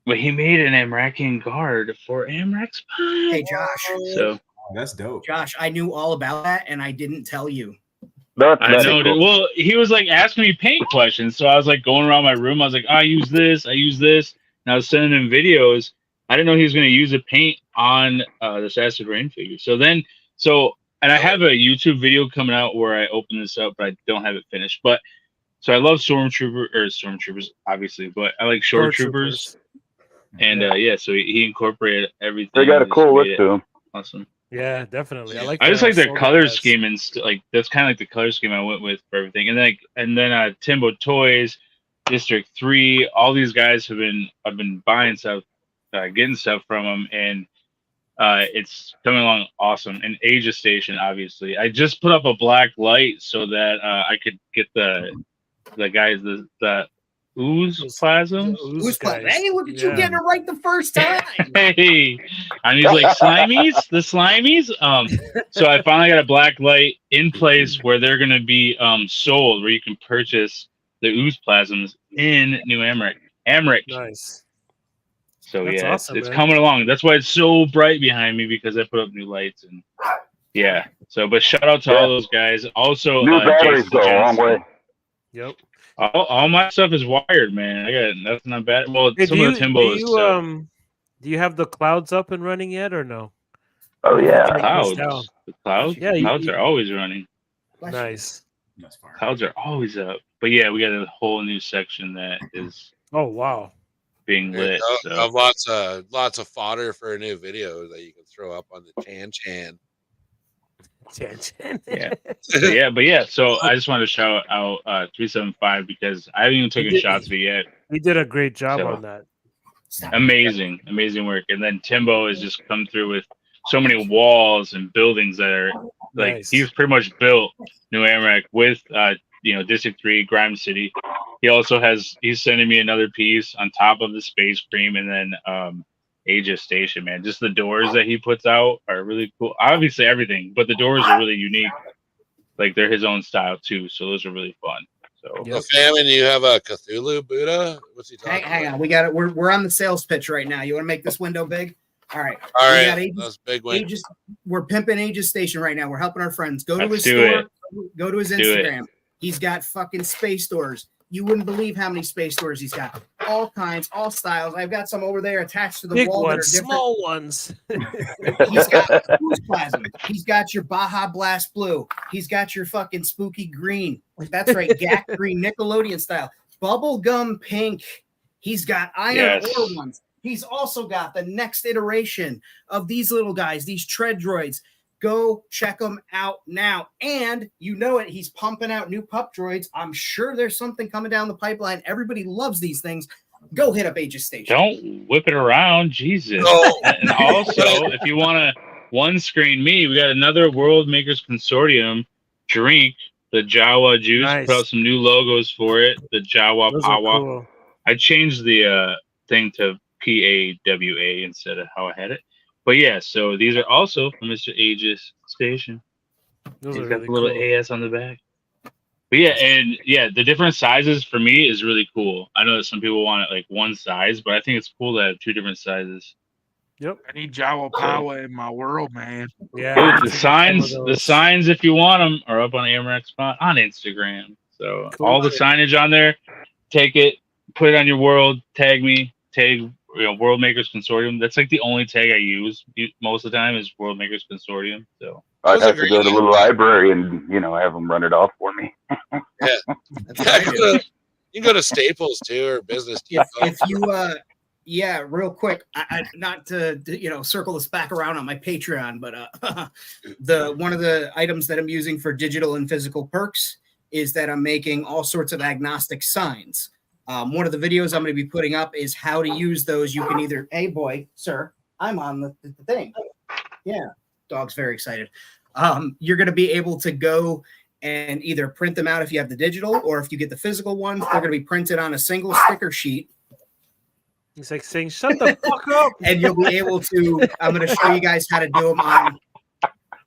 But he made an Amrakian guard for Amrak Spy. Hey, Josh. So Oh, that's dope. Josh, I knew all about that and I didn't tell you. That's I very know. cool. Well, he was like asking me paint questions, so I was like going around my room. I was like, I use this, and I was sending him videos. I didn't know he was going to use a paint on this Acid Rain figure. And I have a YouTube video coming out where I open this up, but I don't have it finished. But so I love Stormtroopers, obviously, but I like Shore Troopers, and so he incorporated everything. They got a and just cool look made it to them. Awesome. Yeah, definitely. I I just like the Solar color guys. scheme and like that's kind of like the color scheme I went with for everything. And then Timbo Toys, District 3, all these guys I've been buying stuff, getting stuff from them, and it's coming along awesome. And Aegis Station, obviously, I just put up a black light so that I could get the guys the ooze plasms. Who's guys. playing? Hey, look at you Yeah. getting it right the first time. Hey, and he's like the slimies. So I finally got a black light in place where they're gonna be sold, where you can purchase the ooze plasms in New Amric. Nice. So That's yeah, awesome, it's man. coming along. That's why it's so bright behind me because I put up new lights and yeah. So, but shout out to all those guys. Also, New batteries Jason go a long Jensen. way. Yep. All my stuff is wired, man. I got that's not bad. Well, Hey, some of the Timbo is stuff. do you have the clouds up and running yet or no? Oh yeah. Cloud. Clouds. The clouds? Yeah, Clouds are always running. Nice. That's fire. Clouds are always up. But yeah, we got a whole new section that is Oh wow. being lit. I So. have lots of fodder for a new video that you can throw up on the Chan. Yeah. But yeah, so I just wanted to shout out 375 because I haven't even taken did- shots of it yet. You did a great job So- on that. Amazing work. And then Timbo has just come through with so many walls and buildings that are like Nice. he's pretty much built New Amric with District 3, Grime City. He's sending me another piece on top of the Space Cream and then Aegis Station, man. Just the doors that he puts out are really cool. Obviously everything, but the doors are really unique. Like they're his own style too. So those are really fun. So Yep. So, Famine, you have a Cthulhu Buddha? What's he talking Hang about? on, we got it. We're on the sales pitch right now. You want to make this window big? All right. All We right, got Aegis- that's a big win. Aegis, we're pimping Aegis Station right now. We're helping our friends. Go to Let's his do store. Go to his Do it. Instagram. He's got fucking space doors. You wouldn't believe how many space doors he's got. All kinds, all styles. I've got some over there attached to the Big wall that are ones, different. small ones. He's got Boost Plasm. He's got your Baja Blast Blue. He's got your fucking spooky green. That's right, GAC green, Nickelodeon style. Bubblegum pink. He's got iron ore ones. He's also got the next iteration of these little guys, these tread droids. Go check them out now. And you know it, he's pumping out new pup droids. I'm sure there's something coming down the pipeline. Everybody loves these things. Go hit up Aegis Station. Don't whip it around, Jesus. No. And also, if you want to one screen me, we got another World Makers Consortium drink, the Jawa juice. Nice. Put out some new logos for it. The Jawa Those are Pawa. cool. I changed the thing to PAWA instead of how I had it. But yeah, so these are also from Mr. Aegis Station. Those He's are got really the little cool. AS on the back. But yeah, and yeah, the different sizes for me is really cool. I know that some people want it like one size, but I think it's cool to have two different sizes. Yep. I need Jawa Power in my world, man. Yeah. The signs, if you want them, are up on Amarex Spot on Instagram. So Cool. all the signage on there, take it, put it on your world, tag me, tag World Makers Consortium. That's like the only tag I use most of the time is World Makers Consortium. So I'd have to go to the library and have them run it off for me. That's what I do. You can go to Staples too, or Business Depot. If you real quick, I not to circle this back around on my Patreon, but one of the items that I'm using for digital and physical perks is that I'm making all sorts of agnostic signs. One of the videos I'm going to be putting up is how to use those. You can either, hey boy, sir, I'm on the thing. Yeah, dog's very excited. You're going to be able to go and either print them out if you have the digital, or if you get the physical ones, they're going to be printed on a single sticker sheet. He's like saying, "Shut the fuck up!" And you'll be able to. I'm going to show you guys how to do them on.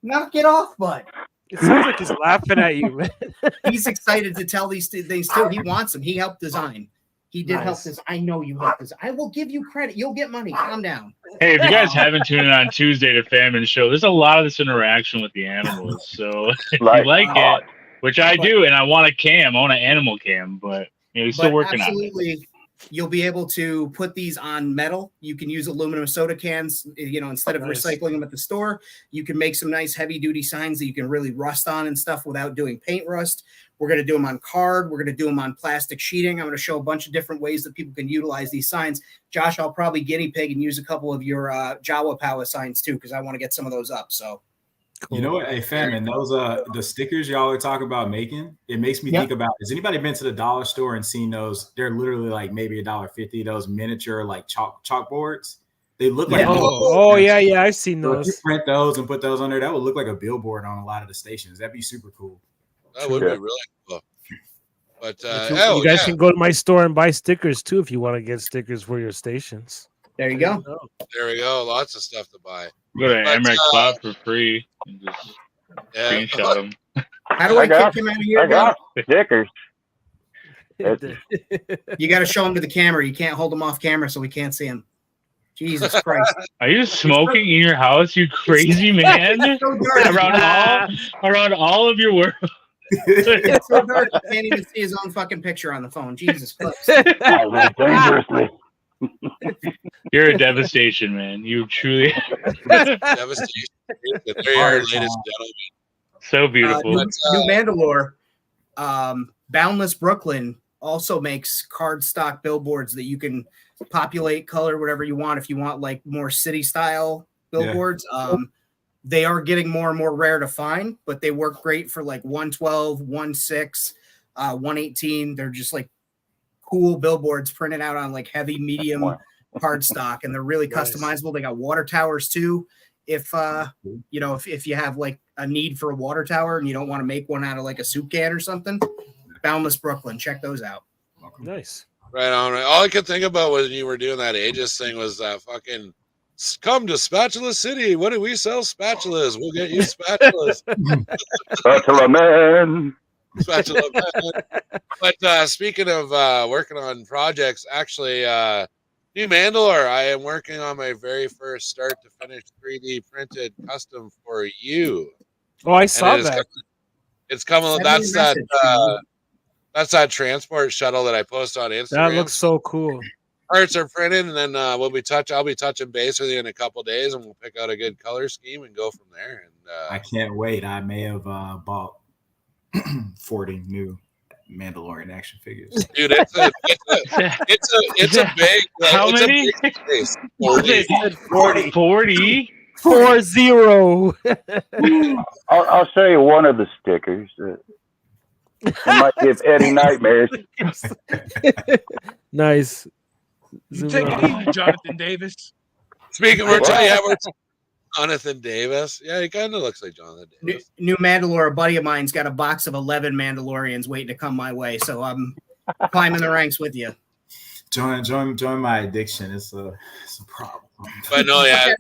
Knock it off, bud. It sounds like he's laughing at you, man. He's excited to tell these things too. He wants them. He helped design. He did help design. I know you helped design. I will give you credit. You'll get money. Calm down. hey, if you guys haven't tuned in on Tuesday to Famine Show, there's a lot of this interaction with the animals. So if you like it, which I do, and I want a cam, I want an animal cam, but we're still working on it. Absolutely. You'll be able to put these on metal. You can use aluminum soda cans, instead of recycling them at the store. You can make some nice heavy duty signs that you can really rust on and stuff without doing paint rust. We're going to do them on card. We're going to do them on plastic sheeting. I'm going to show a bunch of different ways that people can utilize these signs. Josh, I'll probably guinea pig and use a couple of your Jawa Power signs too, because I want to get some of those up. So, you know what? Hey, Famine, those the stickers y'all are talking about making, it makes me think about, has anybody been to the dollar store and seen those? They're literally like maybe $1.50, those miniature like chalkboards. They look like yeah, I've seen so those. if you print those and put those on there, that would look like a billboard on a lot of the stations. That'd be super cool. That would be really cool. But you guys can go to my store and buy stickers too if you want to get stickers for your stations. There you go. There we go. Lots of stuff to buy. Go to Amarex Spot for free and just screenshot them. How do I kick him out of here? I got stickers. You got to show him to the camera. You can't hold him off camera so we can't see him. Jesus Christ. Are you smoking in your house, you crazy man? around all of your work. It's so dark, you can't even see his own fucking picture on the phone. Jesus Christ. Dangerously. You're a devastation, man. You truly Devastation. There you are, ladies and gentlemen. So beautiful. New Mandalore, Boundless Brooklyn also makes cardstock billboards that you can populate, color, whatever you want. If you want like more city style billboards, they are getting more and more rare to find, but they work great for like 112, 16, 118. They're just like cool billboards printed out on like heavy medium cardstock, and they're really customizable. They got water towers too. If if you have like a need for a water tower and you don't want to make one out of like a soup can or something, Boundless Brooklyn, check those out. Nice. Right on. All I could think about when you were doing that Aegis thing was fucking come to Spatula City. What do we sell? Spatulas. We'll get you spatulas. Spatula man. Spatula man. But speaking of working on projects, actually, New Mandalore, I am working on my very first start to finish 3D printed custom for you. Oh, I saw that. It's coming. That's That's that transport shuttle that I post on Instagram. That looks so cool. Parts are printed, and then I'll be touching base with you in a couple days, and we'll pick out a good color scheme and go from there. And I can't wait. I may have bought 40 new Mandalorian action figures. dude, it's a big. How it's a many? big space. 40. 40? 4-0. I'll show you one of the stickers. It might give Eddie nightmares. Nice. You Zoom take out. it easy, Jonathan Davis. Speaking, we're Jonathan Davis. Yeah, he kind of looks like Jonathan Davis. New Mandalore, a buddy of mine's got a box of 11 Mandalorians waiting to come my way, so I'm climbing the ranks with you. Join my addiction. It's a problem. But no, yeah,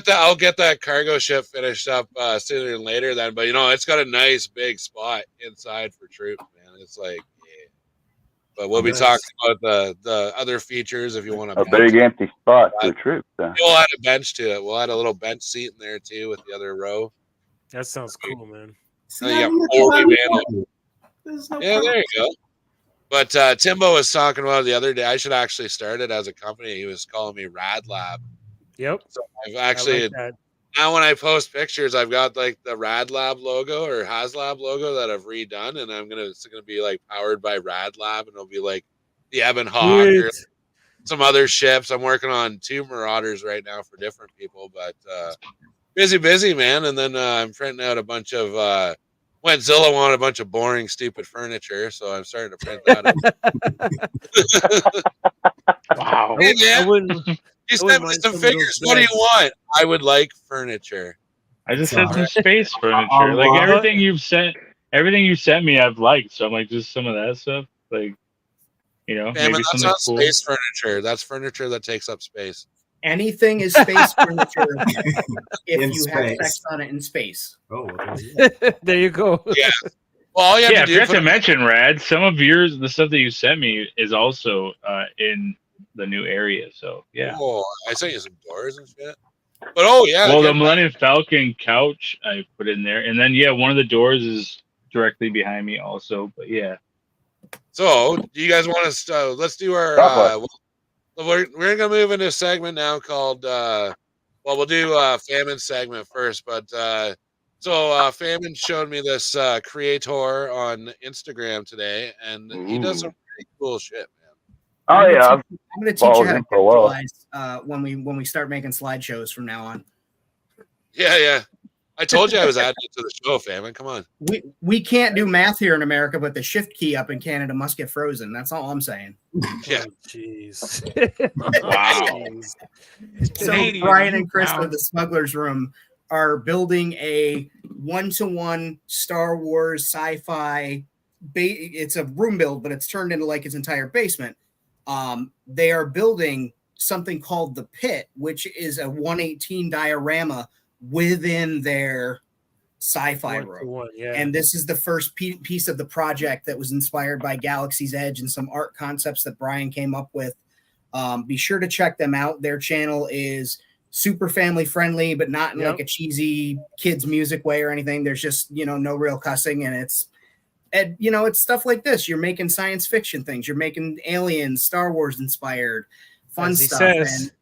I'll get that cargo ship finished up sooner than later. Then, but it's got a nice big spot inside for troops, man. It's like, yeah. But we'll be talking about the other features if you want to. A big empty spot for troops. Huh? We'll add a bench to it. We'll add a little bench seat in there too with the other row. That sounds cool, man. You got 40 man. Yeah, there you go. But Timbo was talking about the other day. I should actually start it as a company. He was calling me Rad Lab. Yep. So I've actually now when I post pictures, I've got like the Rad Lab logo or HasLab logo that I've redone, and it's gonna be like powered by Rad Lab, and it'll be like the Ebon Hawk or some other ships. I'm working on 2 Marauders right now for different people, but busy, man. And then I'm printing out a bunch of Zilla wanted a bunch of boring, stupid furniture, so I'm starting to print that out. Wow. Hey, man. I wouldn't. You sent me some figures. What do you want? I would like furniture. I just said some space furniture. Like everything you sent me, I've liked. So I'm like, just some of that stuff. Like, Famine, maybe that's something not cool. space furniture. That's furniture that takes up space. Anything is space furniture if In you have space. text on it in space. Oh, There you go. Yeah. Well, all you have Yeah, to I do forgot for to mention, Rad, some of the stuff that you sent me is also in the new area. So yeah. Oh, I sent you some doors and shit. But yeah. Well, the Millennium Falcon couch I put in there, and then one of the doors is directly behind me also. But yeah. So, do you guys want to? Let's do our. We're gonna move into a segment now called. We'll do Famine segment first, but Famine showed me this creator on Instagram today, and he does some pretty cool shit, man. Oh yeah. I'm going to teach you how to capitalize when we start making slideshows from now on. Yeah. I told you I was adding it to the show, Famine. Come on. We can't do math here in America, but the shift key up in Canada must get frozen. That's all I'm saying. Yeah. Jeez. Wow. So Canadian, Brian and Chris wow. of the Smugglers Room are building a 1-to-1 Star Wars sci-fi. It's a room build, but it's turned into like his entire basement. They are building something called the Pit, which is a 1/18 diorama within their sci-fi room. Yeah. And this is the first piece of the project that was inspired by Galaxy's Edge and some art concepts that Brian came up with. Be sure to check them out. Their channel is super family friendly, but not in like a cheesy kids music way or anything. There's just, no real cussing, and it's stuff like this. You're making science fiction things. You're making aliens, Star Wars inspired fun As he stuff. says, and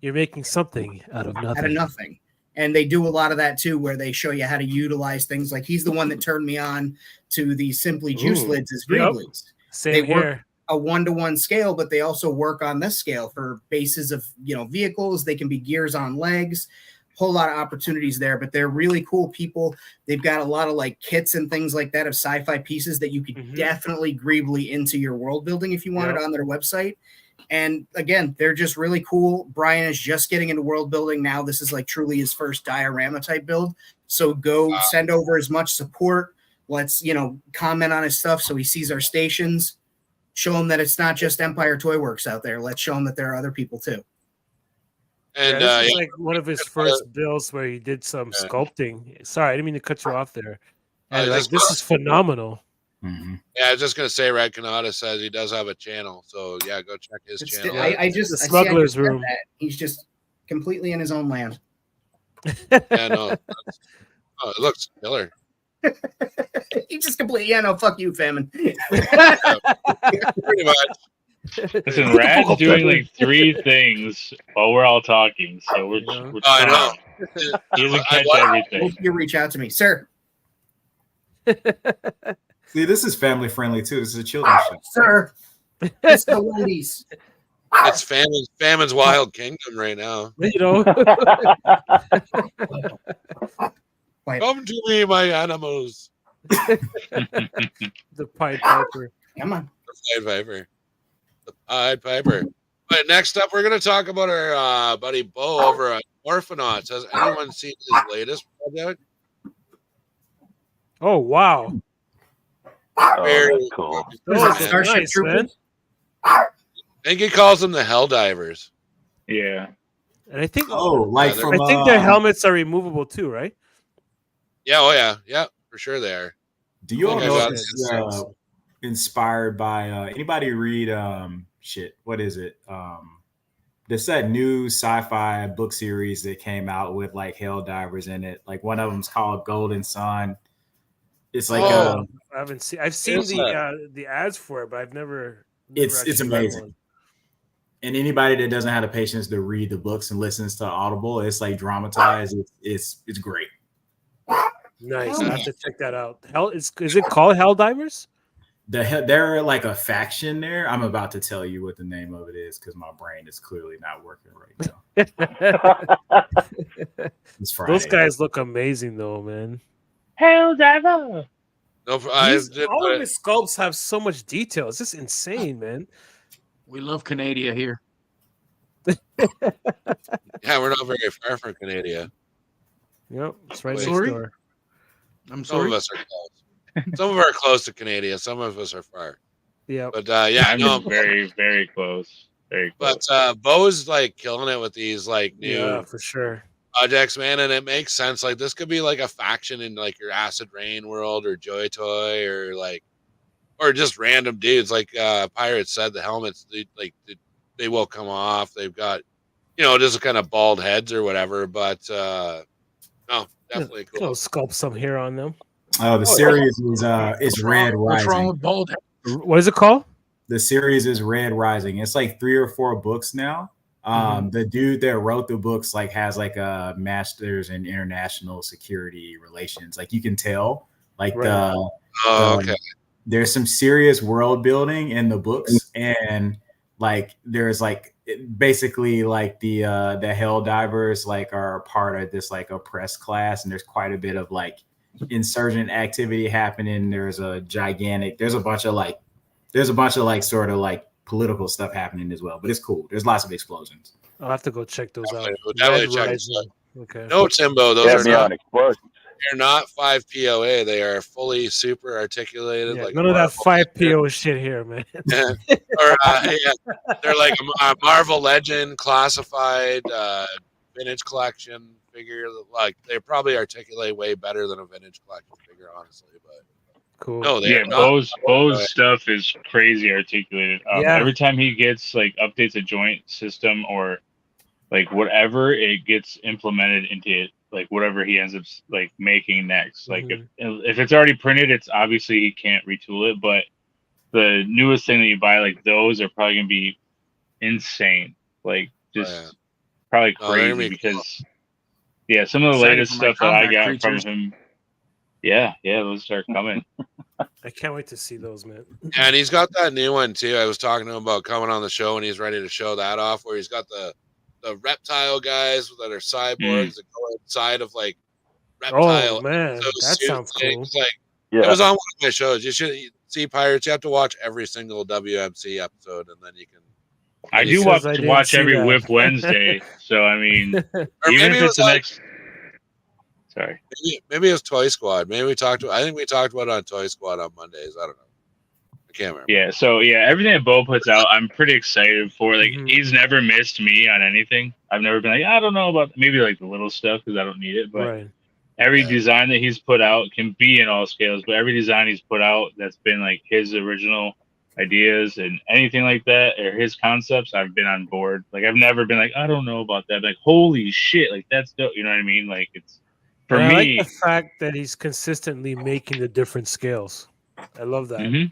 you're making something out of nothing. out of nothing. And they do a lot of that too, where they show you how to utilize things. Like he's the one that turned me on to the Simply Juice lids as Greeblies. Same They work here. a 1-to-1 scale, but they also work on this scale for bases of vehicles. They can be gears on legs. Whole lot of opportunities there, but they're really cool people. They've got a lot of like kits and things like that of sci-fi pieces that you could definitely Greebly into your world building if you wanted on their website. And again, they're just really cool. Brian is just getting into world building now. This is like truly his first diorama type build. So go send over as much support. Let's, comment on his stuff so he sees our stations. Show him that it's not just Empire Toy Works out there. Let's show him that there are other people too. And this is like one of his first builds where he did some sculpting. Sorry, I didn't mean to cut you off there. And this is phenomenal. Mm-hmm. Yeah, I was just gonna say, Red Kanata says he does have a channel, so go check his channel. The Smugglers Room. He's just completely in his own land. Yeah, no, it looks killer. He just completely, yeah, no, fuck you, famine. Pretty much. Listen, Rad's doing like 3 things while we're all talking, so we're I know. trying. He doesn't I catch like- everything. Hope you reach out to me, sir. See, this is family friendly too. This is a children's show. Sir, it's the Wendy's. It's famine's wild kingdom right now. You know, Come to me, my animals. the Pied Piper. Come on. The Pied Piper. The Pied Piper. But next up, we're going to talk about our buddy Bo over at Orphanauts. Has anyone seen his latest project? Oh wow, Oh, Very that's cool. What is Those it, look Starship nice, Troopers? man. I think he calls them the Helldivers. Yeah. And I think Oh, like Yeah, from I think their helmets are removable too, right? Yeah, oh yeah. Yeah, for sure they are. Do you all Okay, know got if it. this is inspired by anybody read shit? What is it? There's that new sci-fi book series that came out with like Helldivers in it. Like one of them's called Golden Sun. It's like Oh. I haven't seen. I've seen What's the ads for it, but I've never. It's actually read amazing. one. and anybody that doesn't have the patience to read the books and listens to Audible, it's like dramatized. It's great. Nice. I have to check that out. Hell, is it called Helldivers? They're like a faction there. I'm about to tell you what the name of it is because my brain is clearly not working right now. It's Friday. Those guys look amazing, though, man. Helldiver. No, I These- did, all of his sculpts have so much detail. It's just insane, man. We love Canada here. yeah, we're not very far from Canada. Yep, it's right Wait. next Sorry? door. I'm Some sorry. of us are close. Some of us are close to Canada. Some of us are far. Yep. But yeah, I'm no. very, very close. Very close. But Bo's like killing it with these like new Yeah, for sure. projects, man, and it makes sense. Like this could be like a faction in like your Acid Rain world or Joy Toy or just random dudes. Like Pirates said, the helmets they will come off. They've got just kind of bald heads or whatever. But no, definitely Go cool. sculpt some hair on them. Oh, the series is Red What's wrong Rising. with bald head? What is it called? The series is Red Rising. It's like 3 or 4 books now. The dude that wrote the books like has like a master's in international security relations. Like you can tell, like Right. Oh, okay. there's some serious world building in the books, and like there's like basically like the Helldivers like are part of this like oppressed class, and there's quite a bit of like insurgent activity happening. There's a bunch of like sort of like political stuff happening as well, but it's cool. There's lots of explosions. I'll have to go check those out. We'll definitely Red check Rising. this Okay. No, Timbo, those Yeah, are beyond not. explosions. They're not 5 POA. They are fully super articulated. Yeah, like none of that Marvel 5 PO shit here, man. or they're like a Marvel Legend classified vintage collection figure. Like they probably articulate way better than a vintage collection figure, honestly. But Cool. no, they're Yeah, not. Bo's stuff is crazy articulated. Yeah. Every time he gets like updates a joint system or like whatever, it gets implemented into like whatever he ends up like making next. Like if it's already printed, it's obviously he can't retool it. But the newest thing that you buy, like those, are probably gonna be insane. Like just yeah. probably Oh, they're gonna crazy be cool. because yeah, some of the Excited latest for my stuff that I combat got creatures. from him. Yeah, those are coming. I can't wait to see those, man. And he's got that new one too. I was talking to him about coming on the show, and he's ready to show that off. Where he's got the reptile guys that are cyborgs that go inside of like reptile. Oh man, those that suit sounds cool. things. Like Yeah. it was on one of my shows. You should see Pirates. You have to watch every single WMC episode, and then you can. I He do says watch, I didn't watch see every that. Whip Wednesday, so I mean, Or even maybe if it it's was the like, next. Sorry. maybe it was Toy Squad. Maybe we talked. I think we talked about it on Toy Squad on Mondays. I don't know. I can't remember. Yeah. So yeah, everything that Bo puts out, I'm pretty excited for. Like Mhm. he's never missed me on anything. I've never been like, I don't know about maybe like the little stuff because I don't need it, but. Right. Every Yeah. design that he's put out can be in all scales, but every design he's put out that's been like his original ideas and anything like that or his concepts, I've been on board. Like I've never been like, I don't know about that. Like, holy shit, like that's dope. You know what I mean? Like it's For And I me, like the fact that he's consistently making the different scales. I love that. mhm.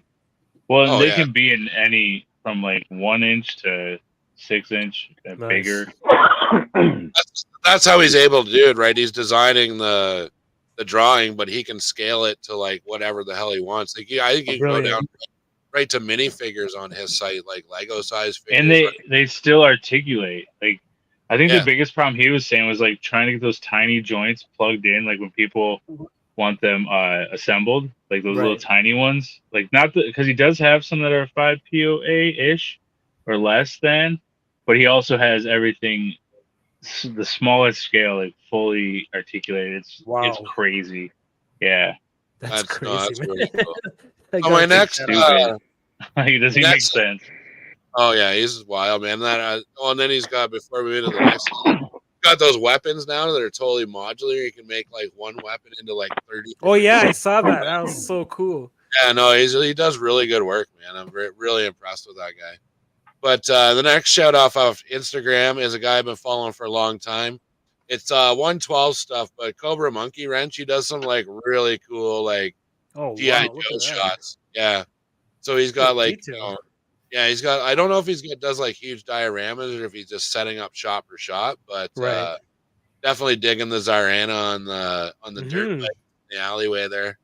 Well, Oh, they yeah. can be in any from like 1 inch to 6 inch, Nice. bigger. That's how he's able to do it, right? He's designing the drawing, but he can scale it to like whatever the hell he wants. Like, I think you can go down right to minifigures on his site, like Lego size figures. And they still articulate. Like, I think Yeah. the biggest problem he was saying was like trying to get those tiny joints plugged in, like when people want them assembled, like those little Right. tiny ones. Like, not because he does have some that are 5 POA ish or less than, but he also has everything the smallest scale, like fully articulated. It's Wow. crazy. Yeah. That's crazy, that's man. really cool. I So gotta my check next, that out. Like, does he make Next- sense? oh yeah, he's wild, man. That and then he's got, before we move to the next, got those weapons now that are totally modular. You can make like one weapon into like 30. Oh yeah, I saw that. That was so cool. Yeah, no, he does really good work, man. I'm really impressed with that guy. But the next shout off of Instagram is a guy I've been following for a long time. It's 112 stuff, but Cobra Monkey Wrench, he does some like really cool like Oh G.I. wow, look Joe at that. shots. Yeah. So he's got Good like, detail. yeah, he's got, I don't know if does like huge dioramas or if he's just setting up shot for shot, but Right. definitely digging the Zarana on the dirt Mhm. bike in the alleyway there.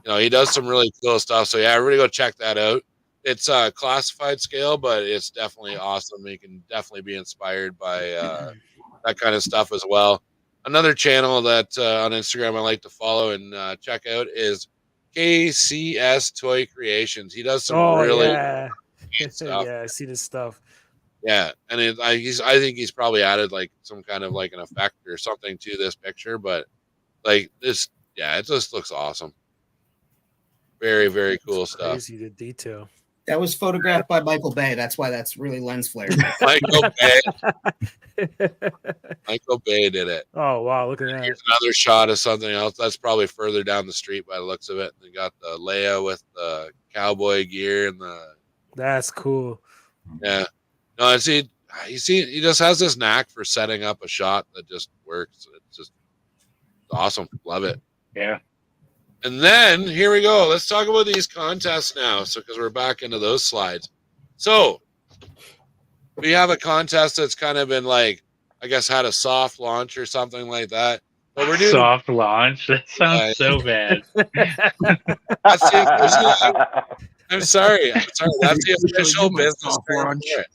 You know, he does some really cool stuff. So yeah, everybody go check that out. It's a classified scale, but it's definitely awesome. You can definitely be inspired by that kind of stuff as well. Another channel that on Instagram I like to follow and check out is KCS Toy Creations. He does some Oh really yeah. neat stuff. Yeah, I see this stuff. Yeah, and I think he's probably added like some kind of like an effect or something to this picture, but like this, yeah, it just looks awesome. Very, very cool stuff. Crazy the detail. That was photographed by Michael Bay. That's why that's really lens flare. Michael Bay. Michael Bay did it. Oh wow, look at that. Here's another shot of something else. That's probably further down the street by the looks of it. They got the Leia with the cowboy gear and the That's cool. yeah. No, I see. He just has this knack for setting up a shot that just works. It's just awesome. Love it. Yeah. And then here we go. Let's talk about these contests now. So, because we're back into those slides. So, we have a contest that's kind of been like, I guess, had a soft launch or something like that. But we're doing Soft launch. That sounds so bad. that's the official, I'm sorry. That's the official Give him a business soft term launch. for it.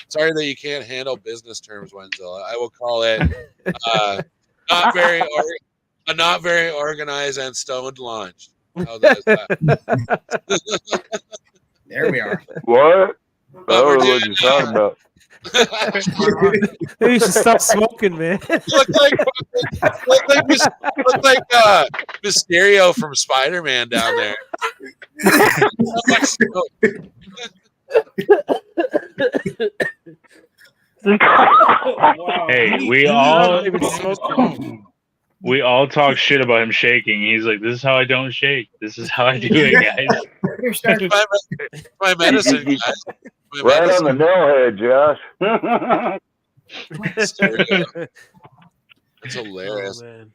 Sorry that you can't handle business terms, Wenzel. I will call it a not very organized and stoned launch. How that is that? There we are. What? But Oh, we're what doing, you talking about? Maybe you should stop smoking, man. look like Mysterio from Spider-Man down there. Wow. Hey, we all talk shit about him shaking. He's like, "This is how I don't shake. This is how I do it, guys." Here, start. My medicine, guys. My Right on medicine. the nail head, Josh. Mysterio. It's Oh, hilarious. man.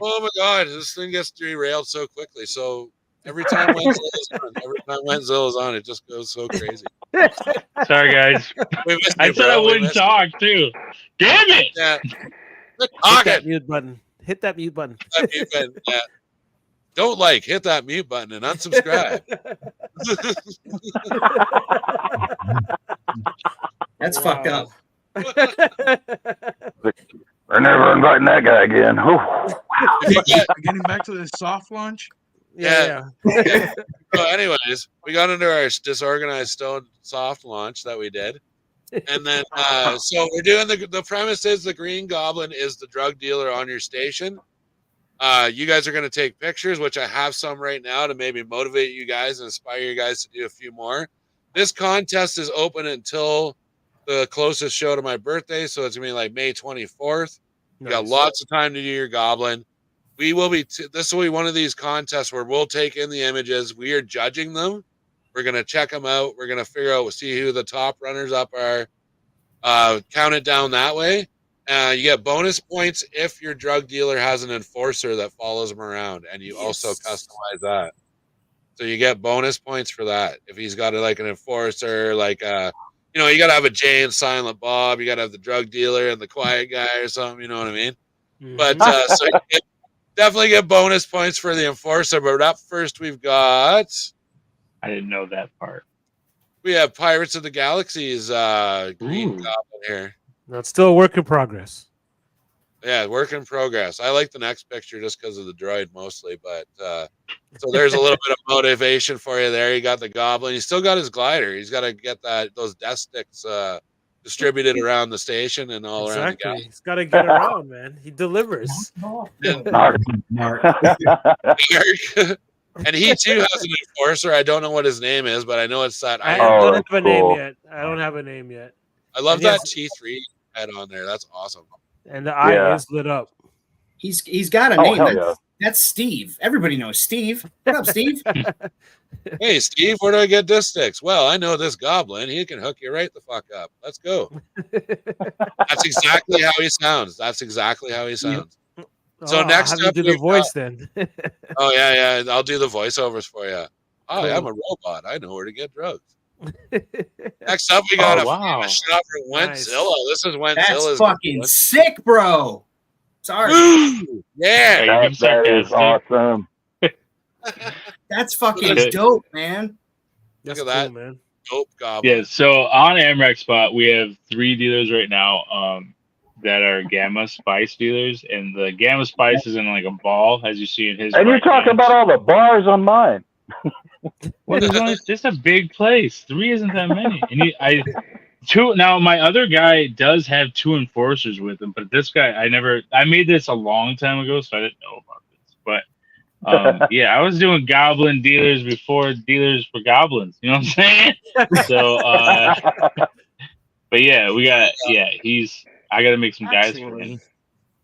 Oh my god, this thing gets derailed so quickly. So every time Wenzel is on, it just goes so crazy. Sorry, guys. We missed I you, said bro. I We wouldn't missed you. talk too. Damn it! Yeah. Quit Hit talking. that mute button. Hit that mute button. That mute button, yeah. Don't hit that mute button and unsubscribe. That's fucked up. We're never inviting that guy again. Whew. If you get- Getting back to the soft launch. Yeah. so anyways, we got into our disorganized stone soft launch that we did. And then so we're doing the premise is the Green Goblin is the drug dealer on your station. You guys are going to take pictures, which I have some right now to maybe motivate you guys and inspire you guys to do a few more. This contest is open until the closest show to my birthday, so it's gonna be like May 24th. You got Nice. lots of time to do your goblin. We will be this will be one of these contests where we'll take in the images. We are judging them. We're gonna check them out. We're gonna figure out, see who the top runners up are. Count it down that way. You get bonus points if your drug dealer has an enforcer that follows him around, and you also customize that. So you get bonus points for that. If he's got like an enforcer, like you know, you got to have a Jay and Silent Bob. You got to have the drug dealer and the quiet guy or something. You know what I mean? But so you definitely get bonus points for the enforcer. But up first, we've got. I didn't know that part. We have Pirates of the Galaxy's Green Ooh. Goblin here. That's still a work in progress. Yeah, work in progress. I like the next picture just because of the droid mostly, but so there's a little bit of motivation for you there. You got the goblin. He's still got his glider. He's got to get those death sticks distributed around the station and all around the Exactly. galaxy. He's got to get around, man. He delivers. Narc. And he too has an enforcer. I don't know what his name is, but I know it's that. I Oh, don't that's have a name cool. yet. I don't have a name yet. I love And that yes- T3 head on there. That's awesome. And the eye Yeah. is lit up. He's got a Oh, name. hell That's Steve. Everybody knows Steve. What up, Steve? Hey, Steve, where do I get disc sticks? Well, I know this goblin. He can hook you right the fuck up. Let's go. That's exactly how he sounds. That's exactly how he sounds. So next have you up do the we've voice then. Oh, yeah. I'll do the voiceovers for you. Oh, Cool. I'm a robot. I know where to get drugs. Next up, we got Oh, a wow. famous shot for Nice. Wentzilla. This is That's Wentzilla's. fucking sick, bro. Sorry. Woo! Yeah. Hey, That is sarcastic. awesome. That's fucking Okay. dope, man. That's at that. cool, man. Dope goblin. Yeah, so on Amrex Spot, we have 3 dealers right now that are Gamma Spice dealers, and the Gamma Spice is in like a ball, as you see in his. And you're right talking hand. about all the bars on mine. Well, there's only just a big place. 3 isn't that many. And 2 now. My other guy does have 2 enforcers with him, but this guy, I made this a long time ago, so I didn't know about this. But yeah, I was doing goblin dealers before dealers for goblins. You know what I'm saying? So, but yeah, I got to make some guys for him.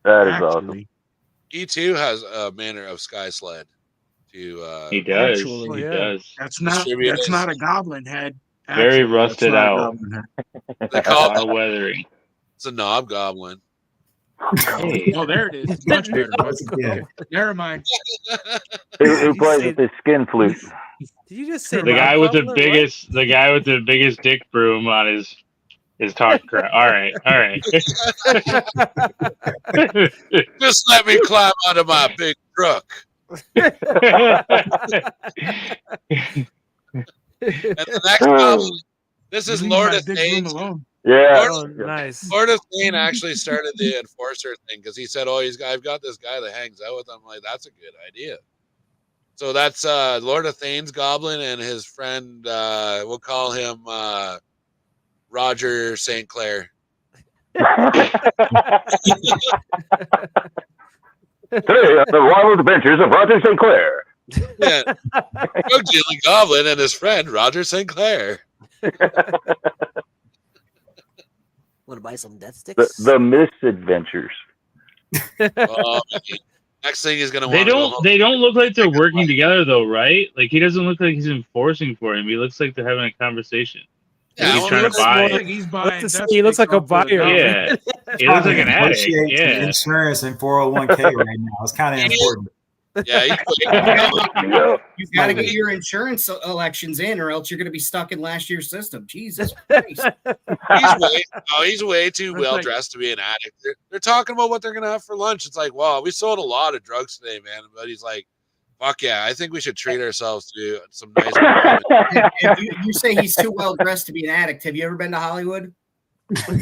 That is awesome. Actually, He too has a manner of Sky Sled. To He does. Actually, He yeah. does. that's not a goblin head. Very Actually, that's rusted not a out. goblin head. they A call lot it of weathering. it's a knob goblin. Hey. Oh, there it is. It's much better. Yeah. Never mind. Who plays with his skin flute? Did you just say The guy with the Goblin? biggest dick broom on his talk crap. All right. Just let me climb out of my big truck. And the next goblin, this is Leave Lord my of big room Thanes. alone. Yeah. Oh, nice. Lord of Thane actually started the enforcer thing because he said, "Oh, I've got this guy that hangs out with him." I'm like, that's a good idea. So that's Lord of Thane's goblin and his friend. We'll call him Roger St. Clair. Today on the wild adventures of Roger St. Clair. Yeah, drug dealing goblin and his friend Roger St. Clair. Want to buy some death sticks? The misadventures. Oh, man. Next thing he's gonna They want to go home. don't look like they're working together though, right? Like he doesn't look like he's enforcing for him. He looks like they're having a conversation. Yeah, he's I trying wonder to if- buy Looks it. like he's buying What's the death say? He looks sticks like a off the buyer. goblin. Yeah, he looks like an addict. Negotiate the Yeah, insurance and 401k right now. It's kind of important. Yeah, he's Yeah. You got to get your insurance elections in, or else you're going to be stuck in last year's system. Jesus Christ. he's way too That's well like- dressed to be an addict. They're talking about what they're gonna have for lunch. It's like, wow, we sold a lot of drugs today, man. But he's like, fuck yeah, I think we should treat ourselves to some nice. If you say he's too well dressed to be an addict, have you ever been to Hollywood? No,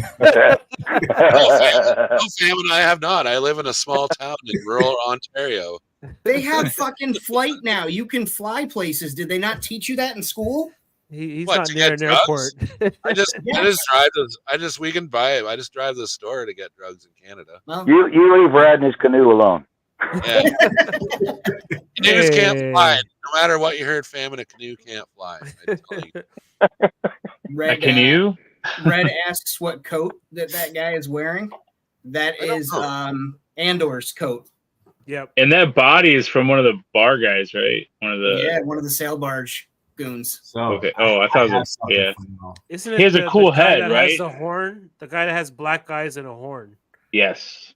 fam, and I have not. I live in a small town in rural Ontario. They have fucking flight now. You can fly places. Did they not teach you that in school? He's What, not to near get an drugs? airport. We can buy it. I just drive to the store to get drugs in Canada. Well, You leave Brad in his canoe alone. Yeah. Canoes can't Hey. fly. No matter what you heard, fam, in a canoe can't fly. I tell you. a Red, canoe. Red asks what coat that guy is wearing. That I don't is know. Andor's coat. Yep. And that body is from one of the bar guys, right? One of the. Yeah, one of the sail barge goons. So Okay. Oh, I thought it have was. something Yeah. for you all. Isn't it He has a the cool guy head, that right? Has the horn. The guy that has black eyes and a horn. Yes.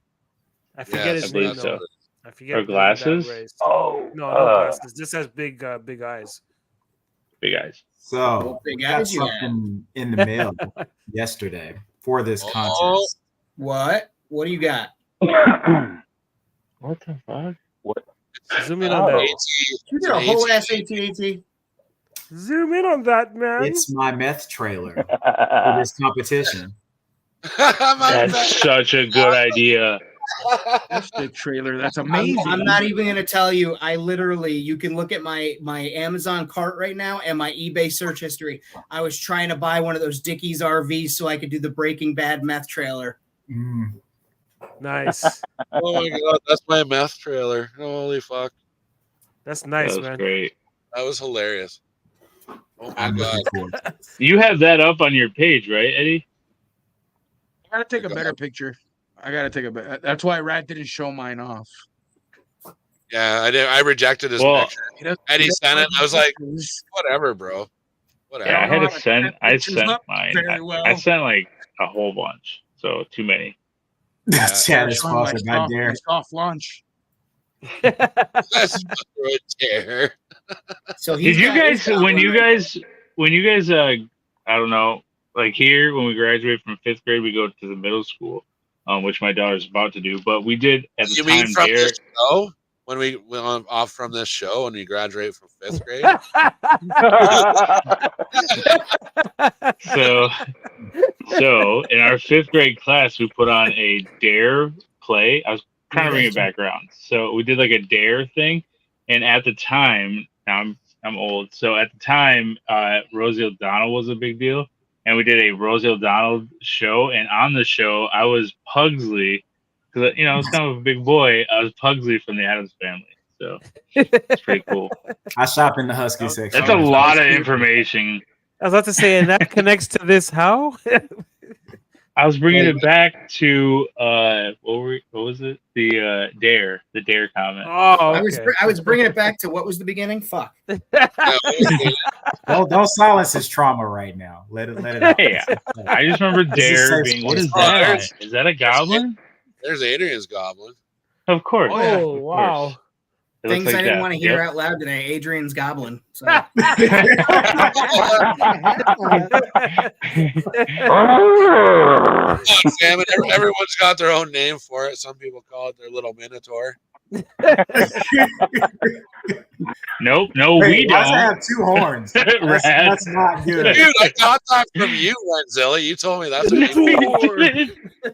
I forget Yes, his I believe name that's so. though. what it I forget Or the name of that glasses? race. Oh, No, no glasses. Just has big eyes. Big eyes. So What big we got guys you got? something in the mail yesterday for this Oh. contest. What? What do you got? What the fuck? Zoom in is. on that. You did a whole ass AT-AT. Zoom in on that, man. It's my meth trailer for this competition. That's such a good idea. That's the trailer. That's amazing. I'm not even gonna tell you. I literally, you can look at my Amazon cart right now and my eBay search history. I was trying to buy one of those Dickies RVs so I could do the Breaking Bad meth trailer. Mm. Nice. Oh my god, that's my meth trailer. Holy fuck. That's nice, That was man. great. That was hilarious. Oh my I'm god. looking forward to it. You have that up on your page, right, Eddie? I gotta take a better picture. I gotta take a better. That's why Rat didn't show mine off. Yeah, I did. I rejected his Well, picture. He doesn't- Eddie he doesn't sent it. like I was like, pictures. whatever, bro. Whatever. Yeah, I had know to how to send. set I pictures sent up mine. very I well. sent like a whole bunch, so too many. That's Yeah. Chad Showing my Foster. God dare. my soft launch. That's right there. So Did you got his guys when one you right guys I don't know, like here when we graduate from 5th grade we go to the middle school, which my daughter's about to do, but we did at the You time mean from there. this show? When we went off from this show and you graduate from 5th grade? So in our 5th grade class we put on a dare play. I was trying to bring it back around. So we did like a dare thing, and at the time, now I'm old. So at the time, Rosie O'Donnell was a big deal, and we did a Rosie O'Donnell show. And on the show, I was Pugsley, because I was kind of a big boy. I was Pugsley from the Addams Family, so it's pretty cool. I shop in the Husky section. That's a lot of information. I was about to say, and that connects to this how? I was bringing it back to what was it? The dare comment. Oh, I was bringing it back to what was the beginning. Fuck. Don't silence his trauma right now. Let it out. Hey, I just remember This is dare safe being. What space. is that? Is that a goblin? There's Adrian's goblin. Of course. Oh, of course. wow. It looks Things like I didn't that. want to hear Yep. out loud today. Adrian's Goblin. So. Oh, Sam, and everyone's got their own name for it. Some people call it their little minotaur. Nope. No, Hey, we why does it don't. have two horns? That's not good. Dude, I got that from you, Renzilli. You told me that's what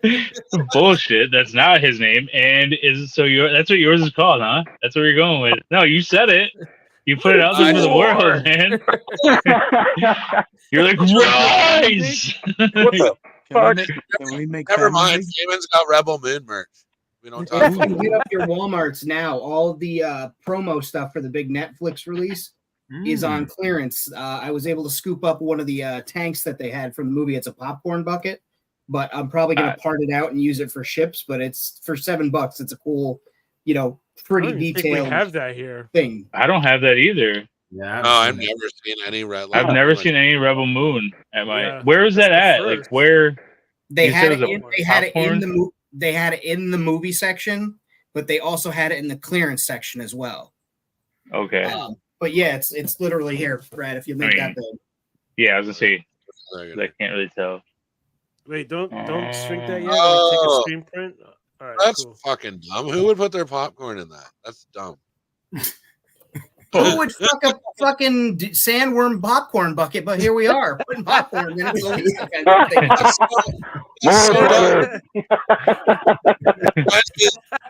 you Bullshit. That's not his name. And that's what yours is called, huh? That's what you're going with. No, you said it. You put it out there for the world, man. You're like, rise! Can we make Never family? mind. Damon's got Rebel Moon merch. We don't talk You about can hit up your Walmarts now. All the promo stuff for the big Netflix release is on clearance. I was able to scoop up one of the tanks that they had from the movie. It's a popcorn bucket, but I'm probably going to part it out and use it for ships. But it's for $7. It's a cool, pretty I don't even think detailed we have that here. thing. I don't have that either. Yeah, No, I've never seen any Red. I've never seen any Rebel Moon at my. Yeah, Where is that that's at? the Like first. where? They You had said it. it was They had it in popcorn? the They had it in the movie section, but they also had it in the clearance section as well. Okay. But yeah, it's literally here, Brad. If you make that big. Yeah, I was gonna say. There you I can't really tell. Wait, don't shrink that yet. Oh. Take a screen print. All right, That's cool. fucking dumb. Who would put their popcorn in that? That's dumb. Who would fuck up a fucking sandworm popcorn bucket? But here we are putting popcorn in it. That's so dumb.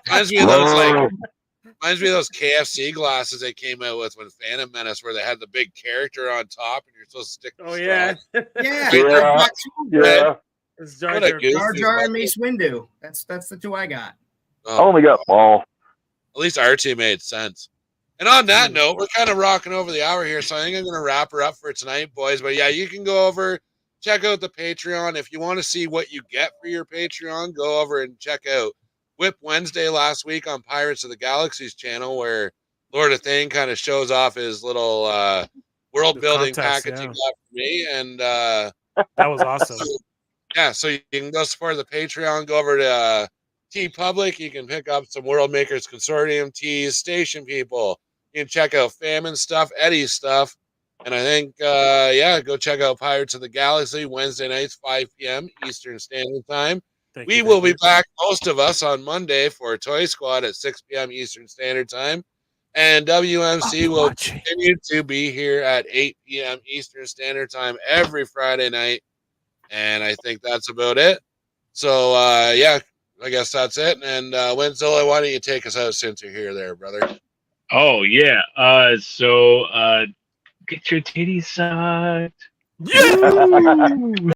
Reminds me of those reminds me of those KFC glasses they came out with when Phantom Menace, where they had the big character on top, and you're supposed to stick. The Oh yeah. Yeah. Yeah. It's Jar What a Jar. goofy Jar Jar and fucking- Mace Windu. That's the two I got. I only got ball. At least our team made sense. And on that note, we're kind of rocking over the hour here, so I think I'm going to wrap her up for tonight, boys. But yeah, you can go over, check out the Patreon. If you want to see what you get for your Patreon, go over and check out Whip Wednesday last week on Pirates of the Galaxy's channel, where Lord of Thane kind of shows off his little world building contest, package he yeah. got for me. And That was awesome. yeah, so you can go support the Patreon. Go over to Tea Public, you can pick up some World Makers Consortium teas. Station people, you can check out Famine stuff, Eddie's stuff. And I think, go check out Pirates of the Galaxy Wednesday nights, 5 p.m. Eastern Standard Time. We will be back, most of us, on Monday for Toy Squad at 6 p.m. Eastern Standard Time. And WMC will continue to be here at 8 p.m. Eastern Standard Time every Friday night. And I think that's about it. So, I guess that's it. And Winzilla, why don't you take us out since you're here there, brother? Oh, yeah. So get your titties sucked. Yeah!